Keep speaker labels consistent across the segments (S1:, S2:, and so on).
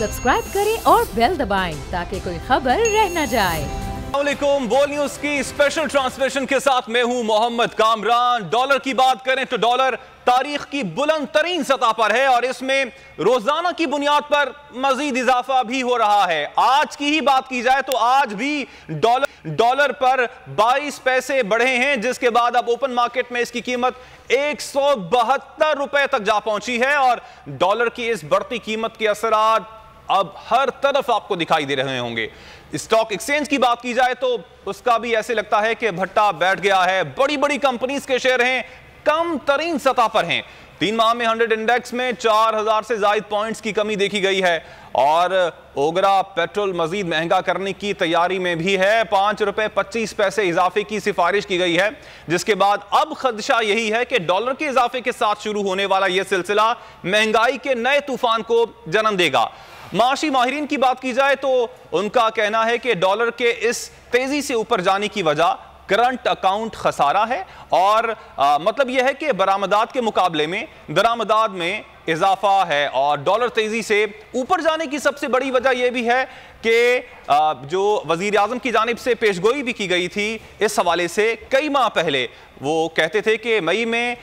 S1: Subscribe करें और bell दबाएं ताकि कोई खबर रह न जाए।
S2: अस्सलामुअलैकुम, बोल न्यूज की स्पेशल ट्रांसमिशन के साथ मैं हूं मोहम्मद कामरान। डॉलर की बात करें तो डॉलर तारीख की बुलंद तरीन सतह पर है और इसमें रोजाना की बुनियाद पर मजीद इजाफा भी हो रहा है। आज की ही बात की जाए तो आज भी डॉलर पर 22 पैसे बढ़े हैं, जिसके बाद अब ओपन मार्केट में इसकी कीमत 172 रुपए तक जा पहुंची है और डॉलर की इस बढ़ती कीमत के असरात अब हर तरफ आपको दिखाई दे रहे होंगे। स्टॉक एक्सचेंज की बात की जाए तो उसका भी ऐसे लगता है कि भट्टा बैठ गया है। बड़ी बड़ी कंपनीज के शेयर हैं कम तरीन सतह पर हैं। 3 माह में 100 इंडेक्स में 4000 से ज्यादा पॉइंट्स की कमी देखी गई है और ओगरा पेट्रोल मजीद महंगा करने की तैयारी में भी है। 5 रुपए 25 पैसे इजाफे की सिफारिश की गई है, जिसके बाद अब खदशा यही है कि डॉलर के इजाफे के साथ शुरू होने वाला यह सिलसिला महंगाई के नए तूफान को जन्म देगा। माशी माहिरीन की बात की जाए तो उनका कहना है कि डॉलर के इस तेजी से ऊपर जाने की वजह करंट अकाउंट खसारा है और मतलब यह है कि बरामदात के मुकाबले में दरामदात में इजाफा है और डॉलर तेजी से ऊपर जाने की सबसे बड़ी वजह यह भी है कि जो वजीर आजम की जानिब से पेशगोई भी की गई थी इस हवाले से कई माह पहले वो कहते थे कि मई में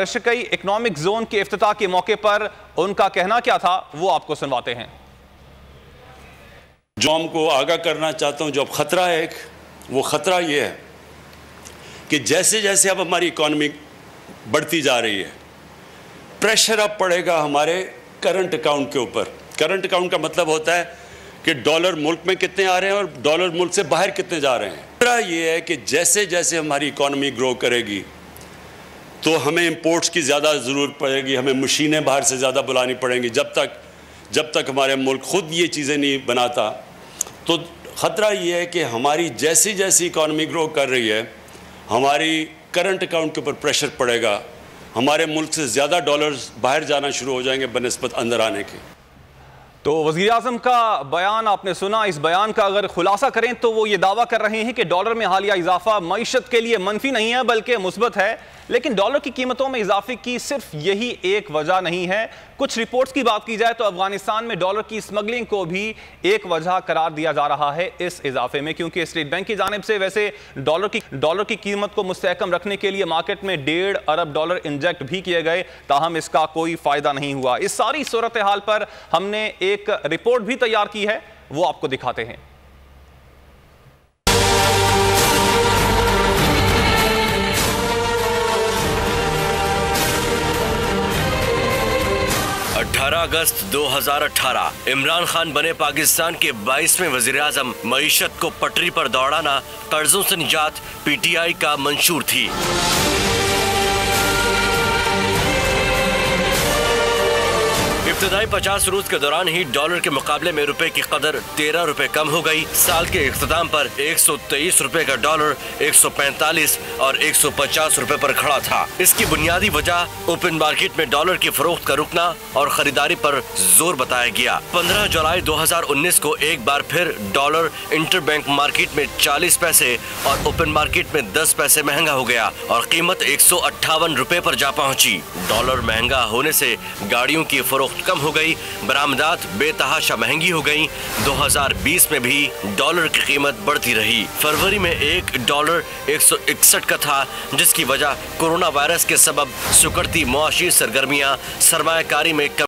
S2: रशकई इकनॉमिक जोन के इफ्तिताह के मौके पर उनका कहना क्या था, वो आपको सुनवाते हैं।
S3: जो हमको आगाह करना चाहता हूं, जो अब खतरा है एक, वो खतरा ये है कि जैसे जैसे अब हमारी इकॉनमी बढ़ती जा रही है, प्रेशर अब पड़ेगा हमारे करंट अकाउंट के ऊपर। करंट अकाउंट का मतलब होता है कि डॉलर मुल्क में कितने आ रहे हैं और डॉलर मुल्क से बाहर कितने जा रहे हैं। खतरा ये है कि जैसे जैसे हमारी इकॉनमी ग्रो करेगी तो हमें इंपोर्ट्स की ज़्यादा ज़रूरत पड़ेगी, हमें मशीनें बाहर से ज़्यादा बुलानी पड़ेंगी। जब तक हमारे मुल्क खुद ये चीज़ें नहीं बनाता, तो ख़तरा ये है कि हमारी जैसी जैसी इकॉनमी ग्रो कर रही है, हमारी करंट अकाउंट के ऊपर प्रेशर पड़ेगा, हमारे मुल्क से ज़्यादा डॉलर्स बाहर जाना शुरू हो जाएंगे बनिस्बत अंदर आने के।
S2: तो वज़ीर आज़म का बयान आपने सुना। इस बयान का अगर खुलासा करें तो वो ये दावा कर रहे हैं कि डॉलर में हालिया इजाफा मईशत के लिए मनफी नहीं है बल्कि मुस्बत है, लेकिन डॉलर की कीमतों में इजाफे की सिर्फ यही एक वजह नहीं है। कुछ रिपोर्ट्स की बात की जाए तो अफगानिस्तान में डॉलर की स्मगलिंग को भी एक वजह करार दिया जा रहा है इस इजाफे में, क्योंकि स्टेट बैंक की जानिब से वैसे डॉलर की कीमत को मुस्तहकम रखने के लिए मार्केट में $1.5 अरब इंजेक्ट भी किए गए, ताहम इसका कोई फायदा नहीं हुआ। इस सारी सूरत हाल पर हमने एक रिपोर्ट भी तैयार की है, वो आपको दिखाते हैं।
S4: 18 अगस्त 2018 इमरान खान बने पाकिस्तान के 22वें वजीर आजम। मईशत को पटरी पर दौड़ाना, कर्जों से निजात PTI का मंशूर थी। इब्तदाई 50 रोज के दौरान ही डॉलर के मुकाबले में रुपए की कदर 13 रुपए कम हो गई। साल के इख्तिताम पर 123 रुपए का डॉलर 145 और 150 रुपए पर खड़ा था। इसकी बुनियादी वजह ओपन मार्केट में डॉलर की फरोख्त का रुकना और खरीदारी पर जोर बताया गया। 15 जुलाई 2019 को एक बार फिर डॉलर इंटरबैंक मार्केट में 40 पैसे और ओपन मार्केट में 10 पैसे महंगा हो गया और कीमत 158 रुपए पर जा पहुंची। डॉलर महंगा होने से गाड़ियों की फरोख्त कम हो गई, बरामदात बेतहाशा महंगी हो गई। 2020 में भी डॉलर की कीमत बढ़ती रही। फरवरी में $1 161 का था, जिसकी वजह कोरोना वायरस के सबब सुकड़ती मुआशी सरगर्मियां, सरमायाकारी में कमी।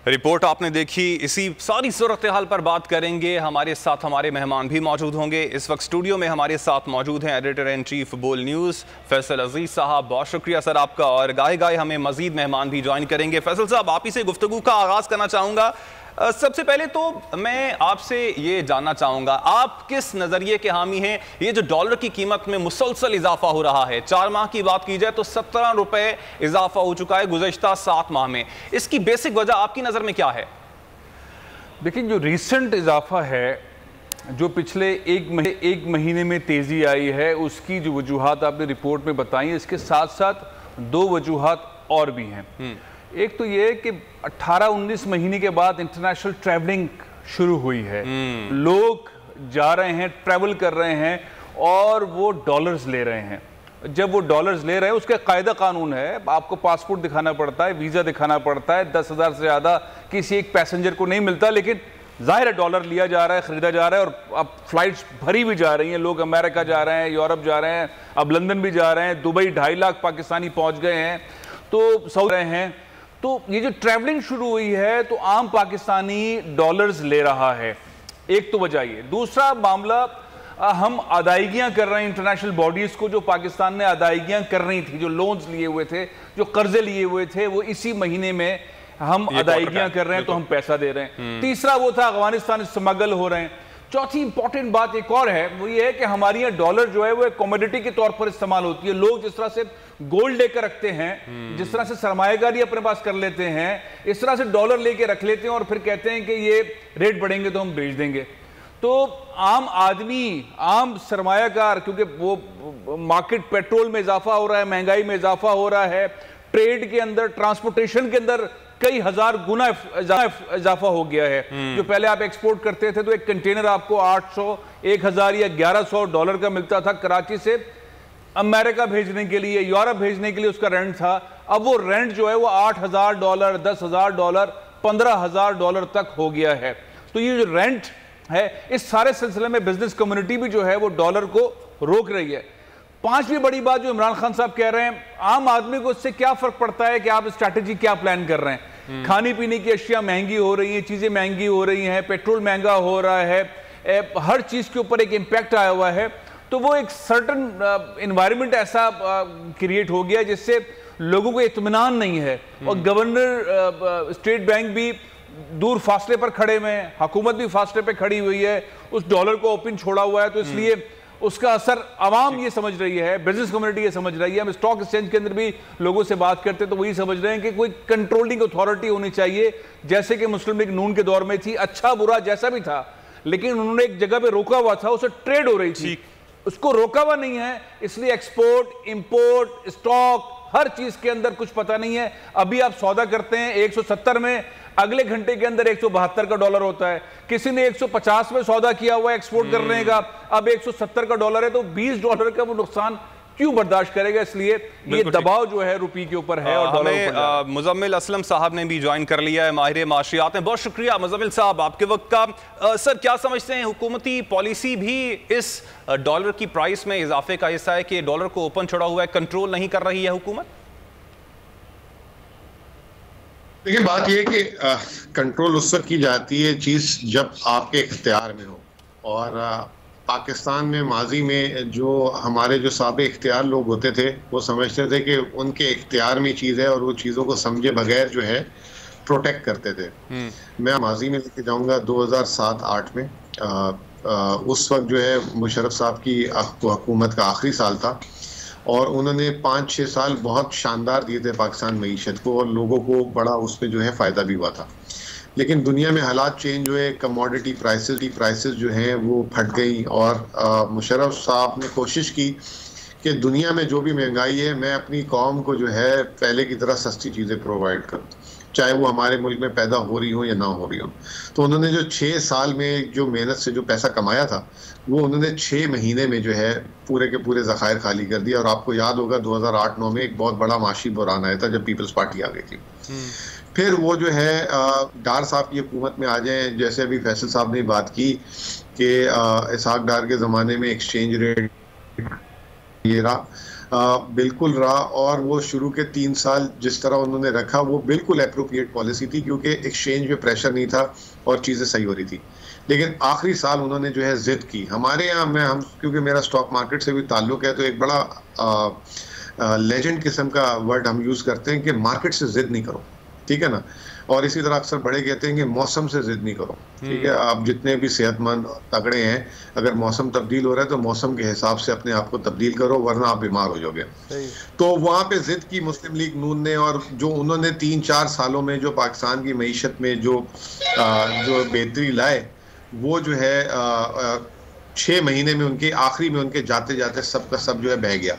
S2: रिपोर्ट आपने देखी। इसी सारी सूरत हाल पर बात करेंगे। हमारे साथ हमारे मेहमान भी मौजूद होंगे। इस वक्त स्टूडियो में हमारे साथ मौजूद हैं एडिटर इन चीफ बोल न्यूज़ फैसल अजीज़ साहब। बहुत शुक्रिया सर आपका। और गाहे हमें मजीद मेहमान भी ज्वाइन करेंगे। फैसल साहब, आप ही से गुफ्तगू का आगाज़ करना चाहूँगा। सबसे पहले तो मैं आपसे ये जानना चाहूँगा, आप किस नज़रिए के हामी हैं? ये जो डॉलर की कीमत में मुसलसल इजाफा हो रहा है, 4 माह की बात की जाए तो 17 रुपए इजाफा हो चुका है गुज़श्ता 7 माह में। इसकी बेसिक वजह आपकी नज़र में क्या है?
S5: देखिए, जो रिसेंट इजाफा है, जो पिछले एक महीने में तेज़ी आई है, उसकी जो वजूहात आपने रिपोर्ट में बताई, इसके साथ साथ 2 वजूहात और भी हैं। एक तो ये कि 18-19 महीने के बाद इंटरनेशनल ट्रैवलिंग शुरू हुई है। लोग जा रहे हैं, ट्रैवल कर रहे हैं और वो डॉलर्स ले रहे हैं। जब वो डॉलर्स ले रहे हैं उसका कायदा कानून है, आपको पासपोर्ट दिखाना पड़ता है, वीज़ा दिखाना पड़ता है, 10,000 से ज़्यादा किसी एक पैसेंजर को नहीं मिलता। लेकिन जाहिर है डॉलर लिया जा रहा है, ख़रीदा जा रहा है, और अब फ्लाइट्स भरी भी जा रही हैं, लोग अमेरिका जा रहे हैं, यूरोप जा रहे हैं, अब लंदन भी जा रहे हैं, दुबई 2.5 लाख पाकिस्तानी पहुँच गए हैं, तो सऊदी रहे हैं। तो ये जो ट्रैवलिंग शुरू हुई है तो आम पाकिस्तानी डॉलर्स ले रहा है, एक तो वजह ये। दूसरा मामला, हम अदायगियां कर रहे हैं इंटरनेशनल बॉडीज को, जो पाकिस्तान ने अदायगियां कर रही थी, जो लोन्स लिए हुए थे, जो कर्जे लिए हुए थे, वो इसी महीने में हम अदायगियां कर रहे हैं, तो हम पैसा दे रहे हैं। तीसरा वो था अफगानिस्तान स्मगल हो रहे हैं। चौथी इंपॉर्टेंट बात एक और है, वो ये है कि हमारी यहाँ डॉलर जो है वो एक कमोडिटी के तौर पर इस्तेमाल होती है। लोग जिस तरह से गोल्ड लेकर रखते हैं, जिस तरह से सरमाएगारी अपने पास कर लेते हैं, इस तरह से डॉलर लेके रख लेते हैं और फिर कहते हैं कि ये रेट बढ़ेंगे तो हम बेच देंगे। तो आम आदमी, आम सरमायाकार, क्योंकि वो मार्केट, पेट्रोल में इजाफा हो रहा है, महंगाई में इजाफा हो रहा है, ट्रेड के अंदर, ट्रांसपोर्टेशन के अंदर कई हजार गुना इजाफा हो गया है। जो पहले आप एक्सपोर्ट करते थे तो एक कंटेनर आपको 800, 1000 या 1100 डॉलर का मिलता था कराची से अमेरिका भेजने के लिए, यूरोप भेजने के लिए उसका रेंट था। अब वो रेंट जो है वो $8,000, $10,000, $15,000 तक हो गया है। तो ये जो रेंट है, इस सारे सिलसिले में बिजनेस कम्युनिटी भी जो है वो डॉलर को रोक रही है। पांचवी बड़ी बात जो इमरान खान साहब कह रहे हैं, आम आदमी को इससे क्या फर्क पड़ता है कि आप स्ट्रैटेजी क्या प्लान कर रहे हैं। खाने पीने की अशिया महंगी हो रही हैं, चीजें महंगी हो रही हैं, पेट्रोल महंगा हो रहा है, हर चीज के ऊपर एक इम्पैक्ट आया हुआ है। तो वो एक सर्टन एनवायरनमेंट ऐसा क्रिएट हो गया जिससे लोगों को इत्मीनान नहीं है। और गवर्नर, स्टेट बैंक भी दूर फासले पर खड़े हुए हैं, हुकूमत भी फासले पर खड़ी हुई है, उस डॉलर को ओपन छोड़ा हुआ है, तो इसलिए उसका असर आवाम ये समझ रही है, बिजनेस कम्युनिटी ये समझ रही है। हम स्टॉक एक्सचेंज के अंदर भी लोगों से बात करते तो वही समझ रहे हैं कि कोई कंट्रोलिंग अथॉरिटी होनी चाहिए, जैसे कि मुस्लिम लीग नून के दौर में थी। अच्छा बुरा जैसा भी था, लेकिन उन्होंने एक जगह पे रोका हुआ था, उसे ट्रेड हो रही थी, उसको रोका हुआ नहीं है, इसलिए एक्सपोर्ट, इंपोर्ट, स्टॉक, हर चीज के अंदर कुछ पता नहीं है। अभी आप सौदा करते हैं 170 में, अगले घंटे के अंदर 172 का डॉलर होता है। किसी ने 150 में सौदा किया हुआ है एक्सपोर्ट करने का, अब 170 का डॉलर है, तो $20 का वो नुकसान क्यों बर्दाश्त करेगा। इसलिए ये दबाव जो है रुपये के ऊपर है और डॉलर।
S2: मुजम्मिल असलम साहब ने भी ज्वाइन कर लिया है, माहिर माशियात में। बहुत शुक्रिया मुजम्मिल साहब आपके वक्त का। सर, क्या समझते हैं, हुकूमती पॉलिसी भी इस डॉलर की प्राइस में इजाफे का हिस्सा है कि डॉलर को ओपन छोड़ा हुआ है, कंट्रोल नहीं कर रही है हुकूमत?
S6: देखिए, बात यह कि कंट्रोल उस वक्त की जाती है चीज़ जब आपके इख्तियार में हो। और पाकिस्तान में माजी में जो हमारे जो साबे इख्तियार लोग होते थे वो समझते थे कि उनके इख्तियार में चीज़ है और वो चीज़ों को समझे बगैर जो है प्रोटेक्ट करते थे। मैं माजी में लेके जाऊंगा 2007-8 में, उस वक्त जो है मुशर्रफ साहब की हुकूमत का आखिरी साल था और उन्होंने 5-6 साल बहुत शानदार दिए थे पाकिस्तान मईशत को, और लोगों को बड़ा उसमें जो है फ़ायदा भी हुआ था। लेकिन दुनिया में हालात चेंज हुए, कमोडिटी प्राइसेस जो हैं वो फट गई, और मुशर्रफ साहब ने कोशिश की कि दुनिया में जो भी महंगाई है, मैं अपनी कौम को जो है पहले की तरह सस्ती चीज़ें प्रोवाइड करूँ, चाहे वो हमारे मुल्क में पैदा हो रही हो या ना हो रही हो। तो उन्होंने जो 6 साल में जो मेहनत से जो पैसा कमाया था, वो उन्होंने 6 महीने में जो है पूरे के पूरे ज़खायर खाली कर दिया। और आपको याद होगा 2008-9 में एक बहुत बड़ा माशी बुरान आया था जब पीपल्स पार्टी आ गई थी। फिर वो जो है डार साहब की हुकूमत में आ जाए, जैसे अभी फैसल साहब ने बात की कि इसहाक डार के ज़माने में एक्सचेंज रेट ये रहा, बिल्कुल रहा, और वो शुरू के 3 साल जिस तरह उन्होंने रखा वो बिल्कुल एप्रोप्रिएट पॉलिसी थी, क्योंकि एक्सचेंज पे प्रेशर नहीं था और चीज़ें सही हो रही थी। लेकिन आखिरी साल उन्होंने जो है ज़िद की। हमारे यहाँ हम क्योंकि मेरा स्टॉक मार्केट से भी ताल्लुक़ है, तो एक बड़ा लेजेंड किस्म का वर्ड हम यूज़ करते हैं कि मार्केट से ज़िद नहीं करो, ठीक है ना। और इसी तरह अक्सर बड़े कहते हैं कि मौसम से जिद नहीं करो, ठीक है। आप जितने भी सेहतमंद तगड़े हैं, अगर मौसम तब्दील हो रहा है तो मौसम के हिसाब से अपने आप को तब्दील करो, वरना आप बीमार हो जाओगे। तो वहाँ पे जिद की मुस्लिम लीग नून ने, और जो उन्होंने 3-4 सालों में जो पाकिस्तान की मईशत में जो बेहतरी लाए, वो जो है 6 महीने में उनके आखिरी में उनके जाते जाते सब का सब जो है बह गया।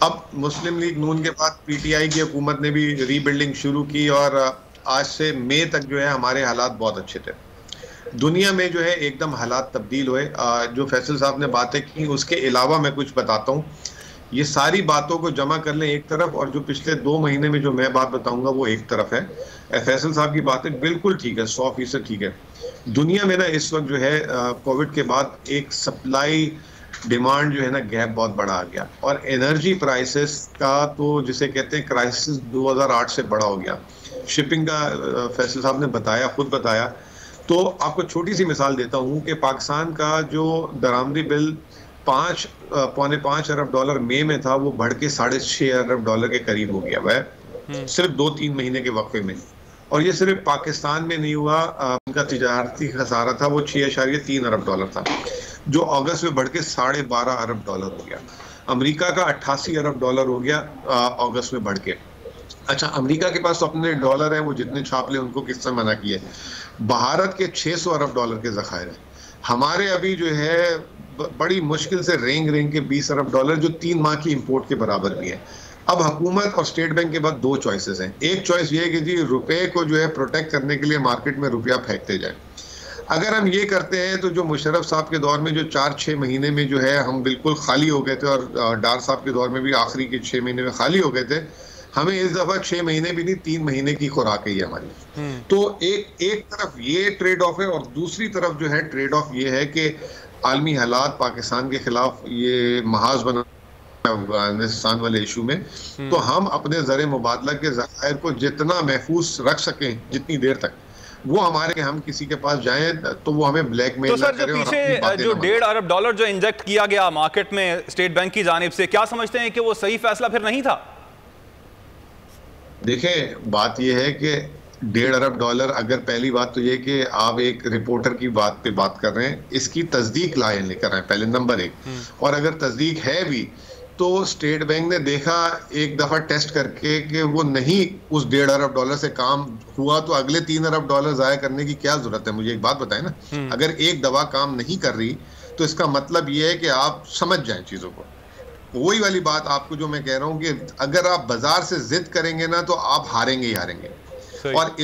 S6: अब मुस्लिम लीग नून के बाद पीटीआई की हुकूमत ने भी रीबिल्डिंग शुरू की, और आज से मई तक जो है हमारे हालात बहुत अच्छे थे। दुनिया में जो है एकदम हालात तब्दील हुए। जो फैसल साहब ने बातें की, उसके अलावा मैं कुछ बताता हूँ ये सारी बातों को जमा कर लें एक तरफ, और जो पिछले 2 महीने में जो मैं बात बताऊंगा वो एक तरफ है। फैसल साहब की बातें बिल्कुल ठीक है, 100% ठीक है। दुनिया में ना इस वक्त जो है कोविड के बाद एक सप्लाई डिमांड जो है ना गैप बहुत बड़ा आ गया, और एनर्जी प्राइसेस का तो जिसे कहते हैं क्राइसिस 2008 से बड़ा हो गया। शिपिंग का फैसल साहब ने बताया, खुद बताया। तो आपको छोटी सी मिसाल देता हूँ कि पाकिस्तान का जो दरामदी बिल 5.5 अरब डॉलर मई में था, वो बढ़ के 6.5 अरब डॉलर के करीब हो गया वह सिर्फ 2-3 महीने के वक्फे में। और ये सिर्फ पाकिस्तान में नहीं हुआ, उनका तिजारती खसारा था वो 6.3 अरब डॉलर था, जो अगस्त में बढ़ के 12.5 अरब डॉलर हो गया। अमेरिका का 88 अरब डॉलर हो गया अगस्त में बढ़ के। अच्छा, अमेरिका के पास तो अपने डॉलर है, वो जितने छाप ले उनको किसने मना किया है। भारत के 600 अरब डॉलर के ज़खायर हैं। हमारे अभी जो है बड़ी मुश्किल से रेंग के 20 अरब डॉलर, जो 3 माह की इंपोर्ट के बराबर भी है। अब हुकूमत और स्टेट बैंक के बाद 2 चॉइसेस हैं। एक चॉइस ये है कि जी रुपए को जो है प्रोटेक्ट करने के लिए मार्केट में रुपया फेंकते जाए। अगर हम ये करते हैं तो जो मुशर्रफ साहब के दौर में जो 4-6 महीने में जो है हम बिल्कुल खाली हो गए थे, और डार साहब के दौर में भी आखिरी के 6 महीने में खाली हो गए थे, हमें इस दफा 6 महीने भी नहीं 3 महीने की खुराक है हमारी। तो एक तरफ ये ट्रेड ऑफ है, और दूसरी तरफ जो है ट्रेड ऑफ ये है कि आलमी हालात पाकिस्तान के खिलाफ ये महाज बना अफगानिस्तान वाले इशू में, तो हम अपने ज़र मुबादला के ज़खायर को जितना महफूज रख सकें जितनी देर तक, वो हमारे हम किसी के पास जाएं तो वो हमें ब्लैकमेल
S2: तो सर जो पीछे जो 1.5 अरब डॉलर जो इंजेक्ट किया गया मार्केट में स्टेट बैंक की जानिब से, क्या समझते हैं कि वो सही फैसला फिर नहीं था?
S6: देखें, बात यह है कि 1.5 अरब डॉलर, अगर पहली बात तो ये कि आप एक रिपोर्टर की बात पे बात कर रहे हैं, इसकी तस्दीक लाएं लेकर आए पहले, नंबर 1। और अगर तस्दीक है भी तो स्टेट बैंक ने देखा एक दफा टेस्ट करके कि वो नहीं उस 1.5 अरब डॉलर से काम हुआ, तो अगले 3 अरब डॉलर जाया करने की क्या जरूरत है। मुझे एक बात बताएं ना, अगर एक दवा काम नहीं कर रही तो इसका मतलब ये है कि आप समझ जाएं चीजों को। वही वाली बात आपको जो मैं कह रहा हूं कि अगर आप बाजार से जिद करेंगे ना तो आप हारेंगे ही हारेंगे। और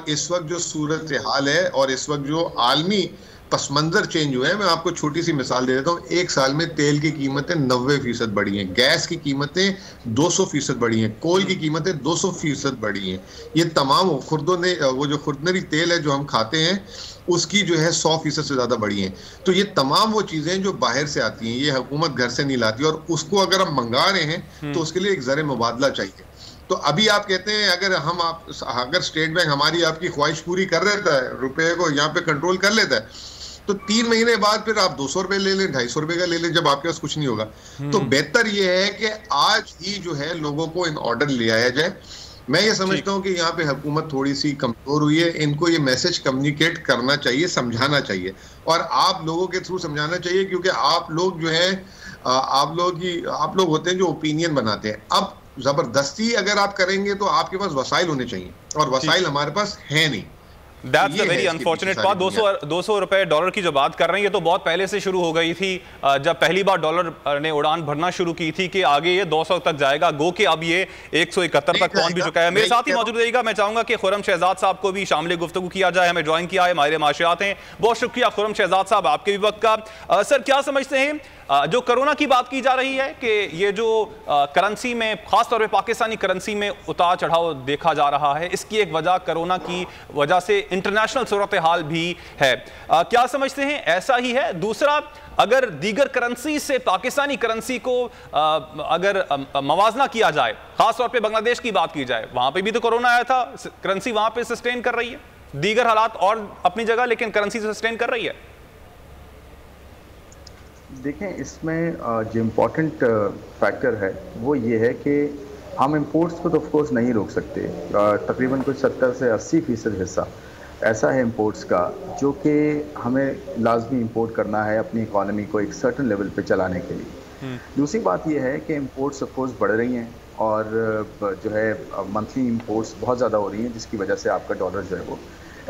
S6: इस वक्त जो सूरत हाल है और इस वक्त जो आलमी पसमंजर चेंज हुआ है, मैं आपको छोटी सी मिसाल दे देता हूँ। एक साल में तेल की कीमतें 90% बढ़ी हैं, गैस की कीमतें 200% बढ़ी हैं, कोल की कीमतें 200% बढ़ी हैं। ये तमाम खुर्दों ने, वो जो खुर्दनरी तेल है जो हम खाते हैं, उसकी जो है 100% से ज़्यादा बढ़ी हैं। तो ये तमाम वो चीज़ें जो बाहर से आती हैं, ये हुकूमत घर से नहीं लाती, और उसको अगर हम मंगा रहे हैं तो उसके लिए एक ज़र मुबादला चाहिए। तो अभी आप कहते हैं अगर स्टेट बैंक हमारी आपकी ख्वाहिश पूरी कर लेता है, रुपये को यहाँ पे कंट्रोल कर लेता है, तो 3 महीने बाद फिर आप 200 रुपए ले लें, 250 रुपए का ले लें, जब आपके पास कुछ नहीं होगा। तो बेहतर यह है कि आज ही जो है लोगों को इन ऑर्डर ले आया जाए। मैं ये समझता हूँ कि यहाँ पे हुकूमत थोड़ी सी कमजोर हुई है, इनको ये मैसेज कम्युनिकेट करना चाहिए, समझाना चाहिए, और आप लोगों के थ्रू समझाना चाहिए, क्योंकि आप लोग जो है आप लोग होते हैं जो ओपिनियन बनाते हैं। अब जबरदस्ती अगर आप करेंगे तो आपके पास वसाइल होने चाहिए, और वसाइल हमारे पास है नहीं।
S2: That's a very unfortunate बात। 200 रुपए डॉलर की जो बात कर रहे हैं, ये तो बहुत पहले से शुरू हो गई थी, जब पहली बार डॉलर ने उड़ान भरना शुरू की थी कि आगे ये 200 तक जाएगा, गो के अब ये 171 तक पहुंच भी चुका है। मेरे साथ ही मौजूद रहेगा, मैं चाहूंगा कि खुर्रम शहजाद साहब को भी शामिल गुफ्तगू किया जाए। हमें ज्वाइन किया है माहिर माशियात हैं, बहुत शुक्रिया खुर्रम शहजाद साहब आपके भी वक्त का। सर, क्या समझते हैं जो कोरोना की बात की जा रही है कि ये जो करेंसी में, खासतौर पे पाकिस्तानी करेंसी में उतार चढ़ाव देखा जा रहा है, इसकी एक वजह कोरोना की वजह से इंटरनेशनल सूरत हाल भी है, क्या समझते हैं ऐसा ही है? दूसरा, अगर दीगर करेंसी से पाकिस्तानी करेंसी को अगर मवाजना किया जाए, खासतौर पे बांग्लादेश की बात की जाए, वहां पे भी तो कोरोना आया था, करेंसी वहां पे सस्टेन कर रही है, दीगर हालात और अपनी जगह, लेकिन करेंसी सस्टेन कर रही है।
S7: देखें, इसमें जो इम्पोर्टेंट फैक्टर है वो ये है कि हम इंपोर्ट्स को तो ऑफ कोर्स नहीं रोक सकते। तकरीबन कुछ 70 से 80% हिस्सा ऐसा है इंपोर्ट्स का जो कि हमें लाजमी इंपोर्ट करना है अपनी इकॉनमी को एक सर्टन लेवल पे चलाने के लिए। दूसरी बात यह है कि इंपोर्ट्स ऑफ कोर्स बढ़ रही हैं, और जो है मंथली इंपोर्ट्स बहुत ज़्यादा हो रही हैं, जिसकी वजह से आपका डॉलर जो है वो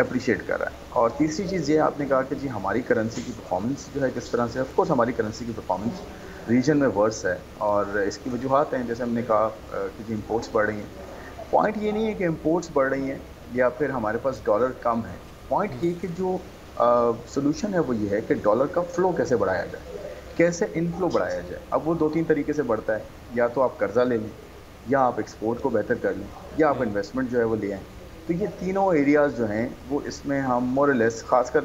S7: अप्रिशिएट कर रहा है। और तीसरी चीज़ ये आपने कहा कि जी हमारी करेंसी की परफॉर्मेंस जो है किस तरह से, ऑफ कोर्स हमारी करेंसी की परफॉर्मेंस रीजन में वर्स है, और इसकी वजूहत हैं, जैसे हमने कहा कि जी इंपोर्ट्स बढ़ रही हैं। पॉइंट ये नहीं है कि इंपोर्ट्स बढ़ रही हैं या फिर हमारे पास डॉलर कम है। पॉइंट ये कि जो सोल्यूशन है वो ये है कि डॉलर का फ़्लो कैसे बढ़ाया जाए, कैसे इनफ्लो बढ़ाया जाए। अब वो 2-3 तरीके से बढ़ता है, या तो आप कर्जा ले लें, या आप एक्सपोर्ट को बेहतर कर लें, या आप इन्वेस्टमेंट जो है वो ले आएँ। तो ये तीनों एरियाज़ जो हैं वो इसमें हम मोर और लेस, खासकर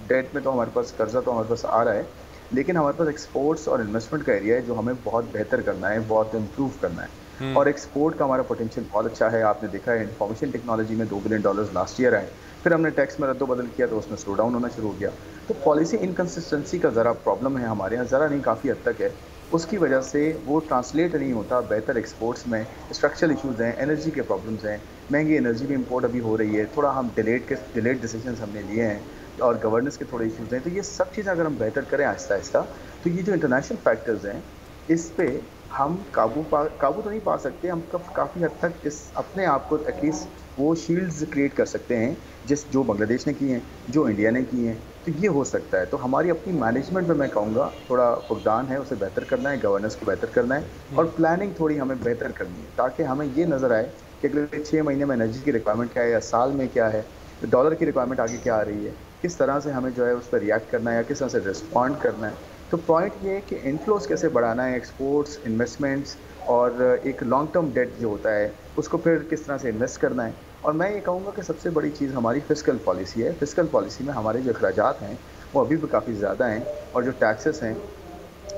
S7: डेट में तो हमारे पास कर्जा तो हमारे पास आ रहा है, लेकिन हमारे पास एक्सपोर्ट्स और इन्वेस्टमेंट का एरिया है जो हमें बहुत बेहतर करना है, बहुत इम्प्रूव करना है। और एक्सपोर्ट का हमारा पोटेंशियल बहुत अच्छा है। आपने देखा है इंफॉर्मेशन टेक्नोलॉजी में $2 बिलियन लास्ट ईयर आए, फिर हमने टैक्स में रद्दोबदल किया तो उसमें स्लो डाउन होना शुरू हो गया। तो पॉलिसी इनकन्सिस्टेंसी का ज़रा प्रॉब्लम है हमारे यहाँ, ज़रा नहीं काफ़ी हद तक है। उसकी वजह से वो ट्रांसलेट नहीं होता बेहतर एक्सपोर्ट्स में। स्ट्रक्चरल इशूज़ हैं, एनर्जी के प्रॉब्लम्स हैं, महंगी एनर्जी भी इंपोर्ट अभी हो रही है, थोड़ा हम डिलेड डिसीजंस हमने लिए हैं, और गवर्नेंस के थोड़े इशूज़ हैं। तो ये सब चीज़ें अगर हम बेहतर करें आहिस्ता आहिस्ता, तो ये जो इंटरनेशनल फैक्टर्स हैं इस पे हम काबू तो नहीं पा सकते, हम काफ़ी हद तक इस अपने आप को एटलीस्ट वो शील्ड्स क्रिएट कर सकते हैं जो बांग्लादेश ने की हैं, जो इंडिया ने की हैं। तो ये हो सकता है। तो हमारी अपनी मैनेजमेंट में मैं कहूँगा थोड़ा फुकदान है, उसे बेहतर करना है, गवर्नेंस को बेहतर करना है, और प्लानिंग थोड़ी हमें बेहतर करनी है, ताकि हमें ये नज़र आए कि अगले 6 महीने में एनर्जी की रिक्वायरमेंट क्या है, या साल में क्या है, डॉलर की रिक्वायरमेंट आगे क्या आ रही है, किस तरह से हमें जो है उस पर रिएक्ट करना है या किस तरह से रिस्पॉन्ड करना है। तो पॉइंट ये है कि इनफ्लोज कैसे बढ़ाना है, एक्सपोर्ट्स, इन्वेस्टमेंट्स, और एक लॉन्ग टर्म डेट जो होता है उसको फिर किस तरह से इन्वेस्ट करना है। और मैं ये कहूँगा कि सबसे बड़ी चीज़ हमारी फिस्कल पॉलिसी है। फिस्कल पॉलिसी में हमारे जो अखराजात हैं वो अभी भी काफ़ी ज़्यादा हैं, और जो टैक्सेस हैं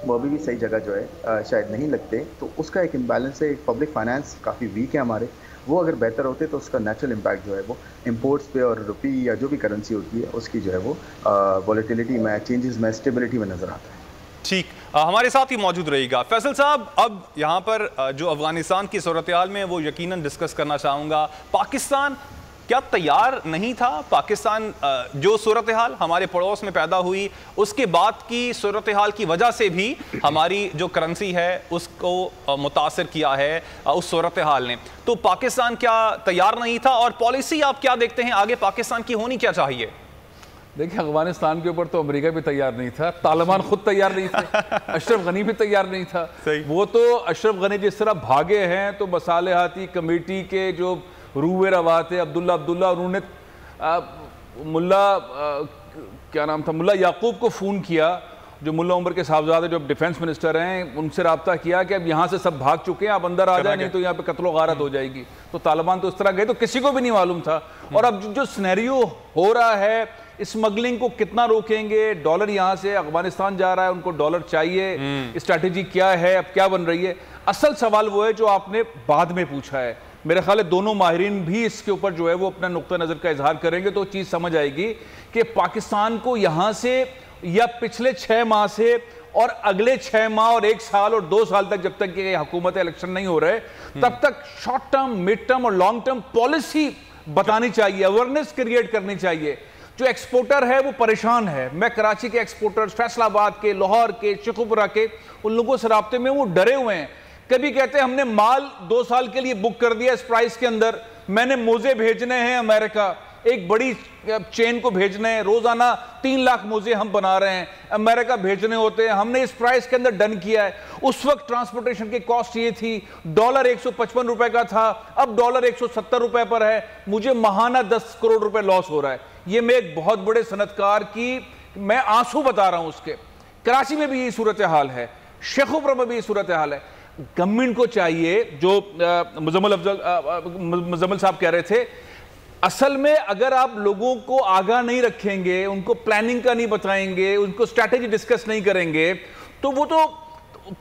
S7: वो अभी भी सही जगह जो है शायद नहीं लगते। तो उसका एक इम्बैलेंस है, एक पब्लिक फाइनेंस काफ़ी वीक है हमारे। वो अगर बेहतर होते तो उसका नेचुरल इम्पैक्ट जो है वो इंपोर्ट्स पे और रुपी या जो भी करेंसी होती है उसकी जो है वो वॉलेटिलिटी में, चेंजेस में, स्टेबिलिटी में नज़र आता है।
S2: ठीक, हमारे साथ ही मौजूद रहेगा फैसल साहब। अब यहाँ पर जो अफगानिस्तान की सूरत हाल में वो यकीनन डिस्कस करना चाहूँगा। पाकिस्तान क्या तैयार नहीं था? पाकिस्तान जो सूरत हाल हमारे पड़ोस में पैदा हुई उसके बाद की सूरत हाल की वजह से भी हमारी जो करेंसी है उसको मुतासर किया है उस सूरत हाल ने। तो पाकिस्तान क्या तैयार नहीं था, और पॉलिसी आप क्या देखते हैं आगे पाकिस्तान की होनी क्या चाहिए?
S5: देखिए, अफगानिस्तान के ऊपर तो अमेरिका भी तैयार नहीं था, तालिबान खुद तैयार नहीं थे, अशरफ गनी भी तैयार नहीं था। वो तो अशरफ गनी जिस तरह भागे हैं, तो मसालेहाती कमेटी के जो रूवे रवा थे अब्दुल्ला उन्होंने मुल्ला क्या नाम था, मुल्ला याकूब को फ़ोन किया, जो मुल्ला उमर के साहबजादे जो डिफेंस मिनिस्टर हैं, उनसे रब्ता किया कि अब यहाँ से सब भाग चुके हैं, आप अंदर आ जाए, नहीं तो यहाँ पे कत्लो गारत हो जाएगी। तो तालिबान तो इस तरह गए, तो किसी को भी नहीं मालूम था। और अब जो सिनेरियो हो रहा है, स्मगलिंग को कितना रोकेंगे, डॉलर यहाँ से अफगानिस्तान जा रहा है, उनको डॉलर चाहिए, स्ट्रैटेजी क्या है, अब क्या बन रही है? असल सवाल वो है जो आपने बाद में पूछा है। मेरे ख्याल है दोनों माहिरीन भी इसके ऊपर जो है वो अपना नुक्ता नज़र का इजहार करेंगे, तो चीज़ समझ आएगी कि पाकिस्तान को यहाँ से या पिछले 6 माह से और अगले 6 माह और 1 साल और 2 साल तक, जब तक कि हुकूमत इलेक्शन नहीं हो रहे, तब तक शॉर्ट टर्म, मिड टर्म और लॉन्ग टर्म पॉलिसी बतानी चाहिए, अवेयरनेस क्रिएट करनी चाहिए। जो एक्सपोर्टर है वो परेशान है। मैं कराची के एक्सपोर्टर्स, फैसलाबाद के, लाहौर के, शेखुपुरा के, उन लोगों से राब्ते में, वो डरे हुए हैं। कभी कहते हैं हमने माल 2 साल के लिए बुक कर दिया इस प्राइस के अंदर, मैंने मोजे भेजने हैं अमेरिका, एक बड़ी चेन को भेजने हैं, रोजाना 3 लाख मोजे हम बना रहे हैं, अमेरिका भेजने होते हैं, हमने इस प्राइस के अंदर डन किया है। उस वक्त ट्रांसपोर्टेशन की कॉस्ट ये थी, डॉलर 155 रुपए का था, अब डॉलर 170 रुपए पर है, मुझे माहाना 10 करोड़ रुपए लॉस हो रहा है। ये मैं एक बहुत बड़े सनतकार की मैं आंसू बता रहा हूं उसके। कराची में भी ये सूरत हाल है, शेखुपुरा में भी ये सूरत हाल है। गवर्नमेंट को चाहिए, जो मुजम्मिल साहब कह रहे थे, असल में अगर आप लोगों को आगाह नहीं रखेंगे, उनको प्लानिंग का नहीं बताएंगे, उनको स्ट्रैटेजी डिस्कस नहीं करेंगे, तो वो तो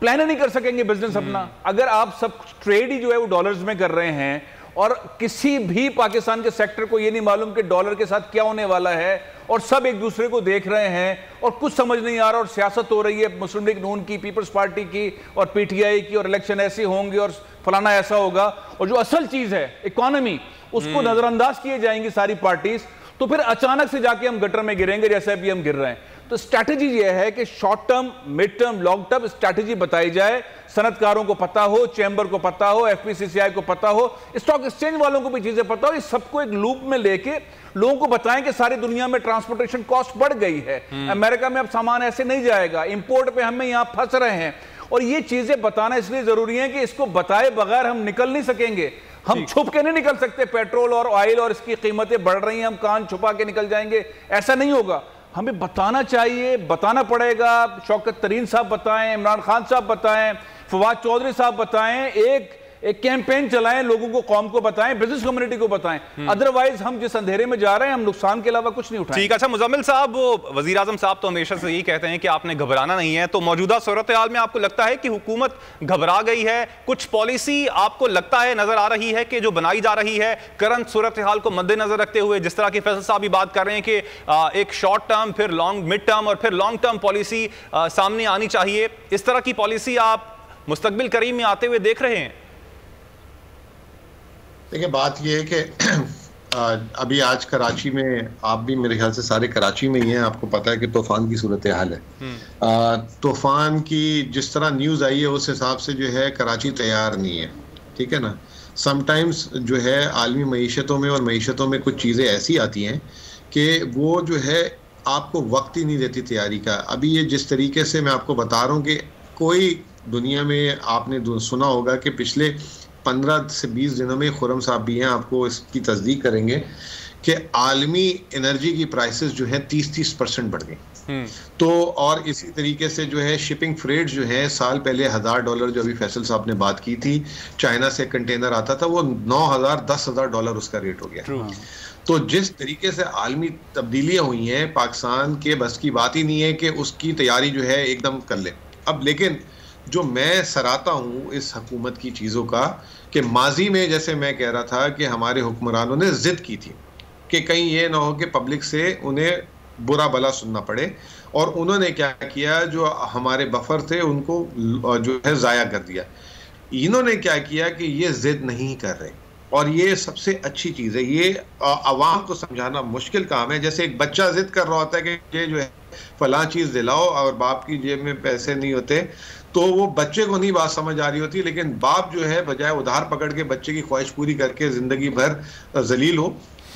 S5: प्लान नहीं कर सकेंगे बिजनेस अपना। अगर आप सब ट्रेड ही जो है वो डॉलर्स में कर रहे हैं, और किसी भी पाकिस्तान के सेक्टर को ये नहीं मालूम कि डॉलर के साथ क्या होने वाला है, और सब एक दूसरे को देख रहे हैं और कुछ समझ नहीं आ रहा, और सियासत हो रही है मुस्लिम लीग नून की, पीपल्स पार्टी की और पीटीआई की, और इलेक्शन ऐसे होंगे और फलाना ऐसा होगा, और जो असल चीज है इकोनॉमी उसको नजरअंदाज किए जाएंगी सारी पार्टीज, तो फिर अचानक से जाके हम गटर में गिरेंगे जैसे अभी हम गिर रहे हैं। तो स्ट्रैटेजी ये है कि short term, mid term, long term strategy बताई जाए, सनतकारों को पता हो, चैम्बर को पता हो, एफपीसीसीआई को पता हो, स्टॉक एक्सचेंज वालों को भी चीजें पता हो, इस सबको एक लूप में लेके लोगों को बताएं कि सारी दुनिया में ट्रांसपोर्टेशन कॉस्ट बढ़ गई है, अमेरिका में अब सामान ऐसे नहीं जाएगा, इंपोर्ट पे हमें यहां फंस रहे हैं। और ये चीजें बताना इसलिए जरूरी है कि इसको बताए बगैर हम निकल नहीं सकेंगे, हम छुप के नहीं निकल सकते। पेट्रोल और ऑयल और इसकी कीमतें बढ़ रही हैं, हम कान छुपा के निकल जाएंगे, ऐसा नहीं होगा। हमें बताना चाहिए, बताना पड़ेगा। शौकत तरीन साहब बताएं, इमरान खान साहब बताएं, फवाद चौधरी साहब बताएं, एक कैंपेन चलाएं, लोगों को, कौम को बताएं, बिजनेस कम्युनिटी को बताएं। अदरवाइज हम जिस अंधेरे में जा रहे हैं हम नुकसान के अलावा कुछ नहीं उठाएंगे।
S2: ठीक। अच्छा मुजम्मिल साहब, वो वजीर आजम साहब तो हमेशा से यही कहते हैं कि आपने घबराना नहीं है, तो मौजूदा सूरत हाल में आपको लगता है कि हुकूमत घबरा गई है? कुछ पॉलिसी आपको लगता है, नजर आ रही है कि जो बनाई जा रही है करंट सूरत हाल को मद्देनजर रखते हुए, जिस तरह की फैसल साहब भी बात कर रहे हैं कि एक शॉर्ट टर्म, फिर लॉन्ग, मिड टर्म और फिर लॉन्ग टर्म पॉलिसी सामने आनी चाहिए, इस तरह की पॉलिसी आप मुस्तकबिल करीब में आते हुए देख रहे हैं?
S6: देखिए, बात यह है कि अभी आज कराची में, आप भी मेरे ख्याल से सारे कराची में ही हैं, आपको पता है कि तूफान की सूरत हाल है। तूफान की जिस तरह न्यूज़ आई है उस हिसाब से जो है कराची तैयार नहीं है, ठीक है ना। समटाइम्स जो है आलमी मईशतों में और मईशतों में कुछ चीज़ें ऐसी आती हैं कि वो जो है आपको वक्त ही नहीं देती तैयारी का। अभी ये जिस तरीके से मैं आपको बता रहा हूँ कि कोई दुनिया में आपने सुना होगा कि पिछले 15 से 20 दिनों में, खुरम साहब भी हैं, आपको इसकी तस्दीक करेंगे कि आलमी एनर्जी की प्राइसेस जो है 30% बढ़ गई। तो और इसी तरीके से जो है शिपिंग फ्रेट जो है, साल पहले $1000 जो अभी फैसल साहब ने बात की थी, चाइना से कंटेनर आता था, वो $9000 $10,000 उसका रेट हो गया। तो जिस तरीके से आलमी तब्दीलियां हुई हैं, पाकिस्तान के बस की बात ही नहीं है कि उसकी तैयारी जो है एकदम कर ले। अब लेकिन जो मैं सराहता हूँ इस हुकूमत की चीज़ों का, कि माजी में जैसे मैं कह रहा था कि हमारे हुक्मरानों ने जिद की थी कि कहीं ये ना हो कि पब्लिक से उन्हें बुरा भला सुनना पड़े, और उन्होंने क्या किया, जो हमारे बफर थे उनको जो है ज़ाया कर दिया। इन्होंने क्या किया कि ये जिद नहीं कर रहे, और ये सबसे अच्छी चीज़ है। ये आवाम को समझाना मुश्किल काम है। जैसे एक बच्चा जिद कर रहा होता है कि ये जो है फलां चीज़ दिलाओ, और बाप की जेब में पैसे नहीं होते, तो वो बच्चे को नहीं बात समझ आ रही होती, लेकिन बाप जो है बजाय उधार पकड़ के बच्चे की ख्वाहिश पूरी करके ज़िंदगी भर जलील हो,